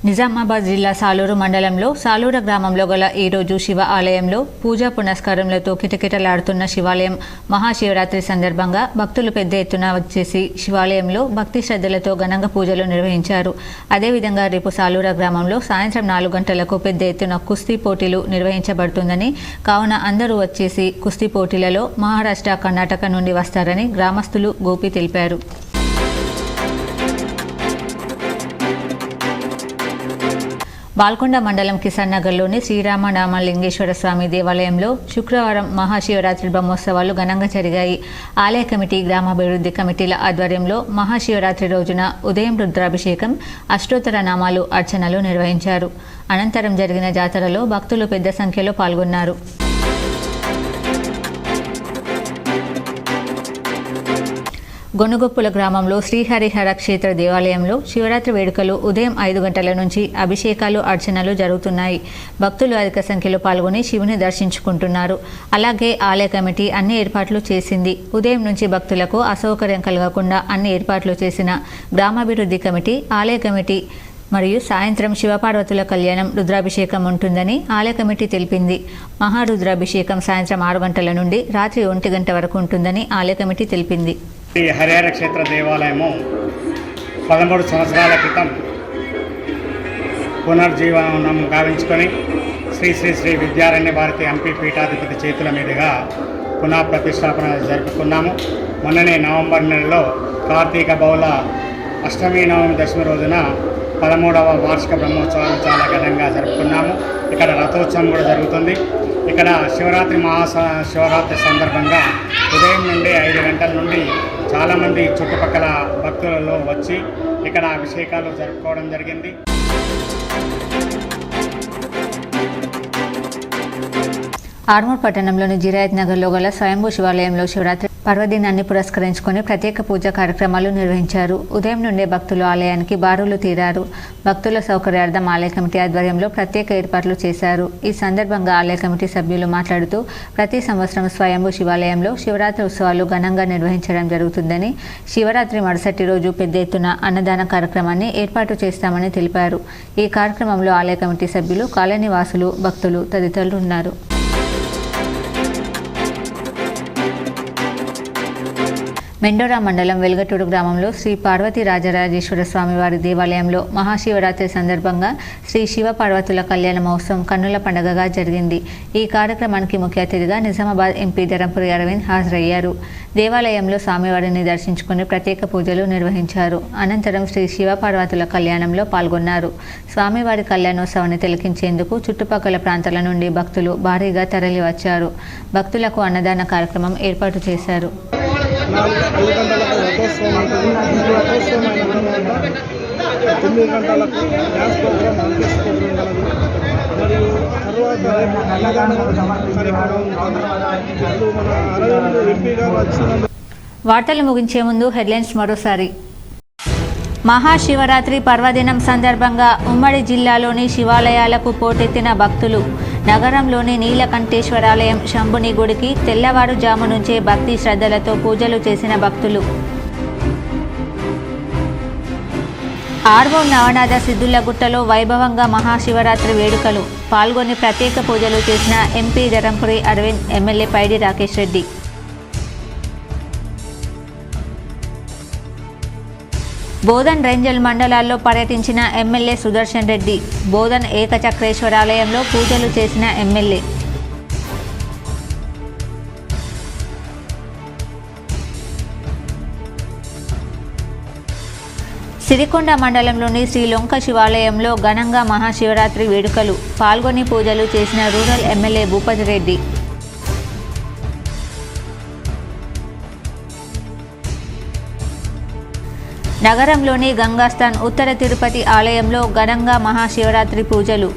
నిజామాబాద్ జిల్లా సాలూరు మండలంలో సాలూర గ్రామంలో గల ఈరోజు శివ ఆలయంలో పూజా పునస్కారములతో కిటకిటలాడుతున్న శివాలయం మహాశివరాత్రి సందర్భంగా భక్తులు పెద్ద ఎత్తున వచ్చేసి శివాలయంలో భక్తి శ్రద్ధలతో ఘనంగా పూజలు నిర్వహించారు. అదేవిధంగా రేపు సాలూర గ్రామంలో సాయంత్రం 4 గంటలకు పెద్ద ఎత్తున కుస్తీ పోటీలు నిర్వహించబడుతుందని, కావున అందరూ వచ్చేసి కుస్తీ పోటీలలో మహారాష్ట్ర, కర్ణాటక నుండి వస్తారని గ్రామస్తులు గోపి తెలిపారు. బాల్కొండ మండలం కిసాన్ నగర్లోని శ్రీరామనామలింగేశ్వర స్వామి దేవాలయంలో శుక్రవారం మహాశివరాత్రి బ్రహ్మోత్సవాలు ఘనంగా జరిగాయి. ఆలయ కమిటీ, గ్రామాభివృద్ధి కమిటీల ఆధ్వర్యంలో మహాశివరాత్రి రోజున ఉదయం రుద్రాభిషేకం, అష్టోత్తర నామాలు, అర్చనలు నిర్వహించారు. అనంతరం జరిగిన జాతరలో భక్తులు పెద్ద సంఖ్యలో పాల్గొన్నారు. గొనుగొప్పుల గ్రామంలో శ్రీహరిహర క్షేత్ర దేవాలయంలో శివరాత్రి వేడుకలు ఉదయం 5 గంటల నుంచి అభిషేకాలు, అర్చనలు జరుగుతున్నాయి. భక్తులు అధిక సంఖ్యలో పాల్గొని శివుని దర్శించుకుంటున్నారు. అలాగే ఆలయ కమిటీ అన్ని ఏర్పాట్లు చేసింది. ఉదయం నుంచి భక్తులకు అసౌకర్యం కలగకుండా అన్ని ఏర్పాట్లు చేసిన గ్రామాభివృద్ధి కమిటీ, ఆలయ కమిటీ మరియు సాయంత్రం శివపార్వతుల కళ్యాణం, రుద్రాభిషేకం ఉంటుందని ఆలయ కమిటీ తెలిపింది. మహారుద్రాభిషేకం సాయంత్రం 6 గంటల నుండి రాత్రి 1 గంట వరకు ఉంటుందని ఆలయ కమిటీ తెలిపింది. ఈ హరిహర క్షేత్ర దేవాలయము 13 సంవత్సరాల క్రితం పునర్జీవనం గావించుకొని శ్రీ శ్రీ శ్రీ విద్యారణ్య భారతి ఎంపీ పీఠాధిపతి చేతుల మీదుగా పునః ప్రతిష్టాపన జరుపుకున్నాము. మొన్ననే నవంబర్ నెలలో కార్తీక బహుళ అష్టమి, నవమి, దశమి రోజున 13వ వార్షిక బ్రహ్మోత్సవాలు చాలా ఘనంగా జరుపుకున్నాము. ఇక్కడ రథోత్సవం కూడా జరుగుతుంది. ఇక్కడ శివరాత్రి శివరాత్రి సందర్భంగా ఉదయం నుండి 5 గంటల నుండి చాలామంది చుట్టుపక్కల భక్తులలో వచ్చి ఇక్కడ అభిషేకాలు జరుపుకోవడం జరిగింది. ఆర్మూర్ పట్టణంలోని జిరాయత్ నగర్లో గల స్వయంభూ శివాలయంలో శివరాత్రి పర్వదినాన్ని పురస్కరించుకొని ప్రత్యేక పూజా కార్యక్రమాలు నిర్వహించారు. ఉదయం నుండే భక్తులు ఆలయానికి బారులు తీరారు. భక్తుల సౌకర్యార్థం ఆలయ కమిటీ ఆధ్వర్యంలో ప్రత్యేక ఏర్పాట్లు చేశారు. ఈ సందర్భంగా ఆలయ కమిటీ సభ్యులు మాట్లాడుతూ ప్రతి సంవత్సరం స్వయంభూ శివాలయంలో శివరాత్రి ఉత్సవాలు ఘనంగా నిర్వహించడం జరుగుతుందని, శివరాత్రి మరుసటి రోజు పెద్ద ఎత్తున అన్నదాన కార్యక్రమాన్ని ఏర్పాటు చేస్తామని తెలిపారు. ఈ కార్యక్రమంలో ఆలయ కమిటీ సభ్యులు, కాలనీ వాసులు, భక్తులు తదితరులు ఉన్నారు. మెండోరా మండలం వెల్గటూరు గ్రామంలో శ్రీ పార్వతీ రాజరాజేశ్వర స్వామివారి దేవాలయంలో మహాశివరాత్రి సందర్భంగా శ్రీ శివ పార్వతుల కళ్యాణ మహోత్సవం కన్నుల పండుగగా జరిగింది. ఈ కార్యక్రమానికి ముఖ్య అతిథిగా నిజామాబాద్ ఎంపీ ధరంపురి అరవింద్ హాజరయ్యారు. దేవాలయంలో స్వామివారిని దర్శించుకుని ప్రత్యేక పూజలు నిర్వహించారు. అనంతరం శ్రీ శివ పార్వతుల కళ్యాణంలో పాల్గొన్నారు. స్వామివారి కళ్యాణోత్సవాన్ని తిలకించేందుకు చుట్టుపక్కల ప్రాంతాల నుండి భక్తులు భారీగా తరలివచ్చారు. భక్తులకు అన్నదాన కార్యక్రమం ఏర్పాటు చేశారు. 5 గంటలకు రథోత్సవం ఉంటుంది. ఈ రథోత్సవం అయిన తర్వాత 9 గంటలకు డ్యాన్స్ ప్రోగ్రామ్, ఆర్కెస్ట్రా ప్రోగ్రామ్ కలదు. మరియు తర్వాత అన్నదాన కార్యక్రమం ఉంటుంది. ఇప్పుడు మన అరవింద్ ఎంపీ గారు వచ్చిన వార్తలు ముగించే ముందు హెడ్లైన్స్ మరోసారి. మహాశివరాత్రి పర్వదినం సందర్భంగా ఉమ్మడి జిల్లాలోని శివాలయాలకు పోటెత్తిన భక్తులు. నగరంలోని నీలకంఠేశ్వరాలయం శంభుని గుడికి తెల్లవారుజాము నుంచే భక్తి శ్రద్ధలతో పూజలు చేసిన భక్తులు. ఆర్వో నవనాథ సిద్ధులగుట్టలో వైభవంగా మహాశివరాత్రి వేడుకలు. పాల్గొని ప్రత్యేక పూజలు చేసిన ఎంపీ ధరంపురి అరవింద్, ఎమ్మెల్యే పైడి రాకేష్ రెడ్డి. బోధన్ రేంజల్ మండలాల్లో పర్యటించిన ఎమ్మెల్యే సుదర్శన్ రెడ్డి. బోధన్ ఏకచక్రేశ్వరాలయంలో పూజలు చేసిన ఎమ్మెల్యే. సిరికొండ మండలంలోని శ్రీ లొంక శివాలయంలో ఘనంగా మహాశివరాత్రి వేడుకలు. పాల్గొని పూజలు చేసిన రూరల్ ఎమ్మెల్యే భూపతి రెడ్డి. నగరంలోని గంగాస్థాన్ ఉత్తర తిరుపతి ఆలయంలో ఘనంగా మహాశివరాత్రి పూజలు.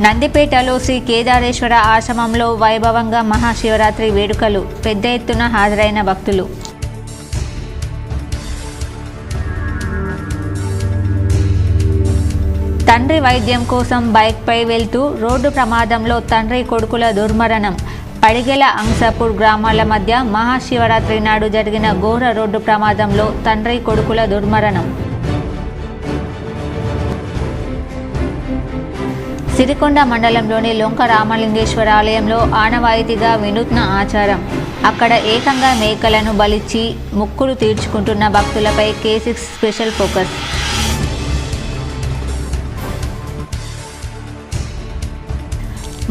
నందిపేటలో శ్రీ కేదారేశ్వర ఆశ్రమంలో వైభవంగా మహాశివరాత్రి వేడుకలు. పెద్ద ఎత్తున హాజరైన భక్తులు. తండ్రి వైద్యం కోసం బైక్పై వెళ్తూ రోడ్డు ప్రమాదంలో తండ్రి కొడుకుల దుర్మరణం. పడిగెల అంసాపూర్ గ్రామాల మధ్య మహాశివరాత్రి నాడు జరిగిన ఘోర రోడ్డు ప్రమాదంలో తండ్రి కొడుకుల దుర్మరణం. సిరికొండ మండలంలోని లొంక రామలింగేశ్వర ఆలయంలో ఆనవాయితీగా వినూత్న ఆచారం. అక్కడ ఏకంగా మేకలను బలిచ్చి మొక్కులు తీర్చుకుంటున్న భక్తులపై K6 స్పెషల్ ఫోకస్.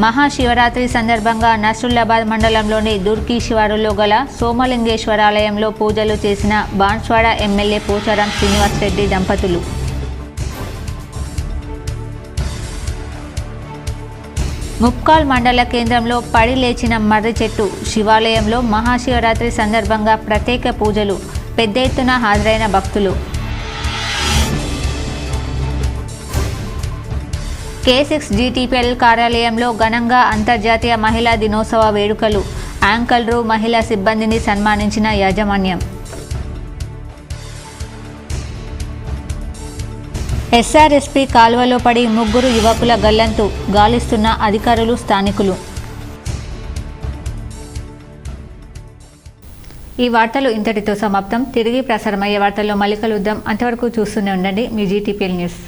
మహాశివరాత్రి సందర్భంగా నర్సుల్లాబాద్ మండలంలోని దుర్కి శివారులో గల సోమలింగేశ్వరాలయంలో పూజలు చేసిన బాన్స్వాడ ఎమ్మెల్యే పోచారం శ్రీనివాస్ రెడ్డి దంపతులు. ముప్కాల్ మండల కేంద్రంలో పడి లేచిన మర్రి చెట్టు. శివాలయంలో మహాశివరాత్రి సందర్భంగా ప్రత్యేక పూజలు. పెద్ద ఎత్తున హాజరైన భక్తులు. K6 GTPL కార్యాలయంలో ఘనంగా అంతర్జాతీయ మహిళా దినోత్సవ వేడుకలు. యాంకర్లు, మహిళా సిబ్బందిని సన్మానించిన యాజమాన్యం. SRSP కాలువలో పడి 3 యువకుల గల్లంతు. గాలిస్తున్న అధికారులు, స్థానికులు. ఈ వార్తలు ఇంతటితో సమాప్తం. తిరిగి ప్రసారమయ్యే వార్తల్లో మళ్ళీ కలుద్దాం. అంతవరకు చూస్తూనే ఉండండి మీ GTPL న్యూస్.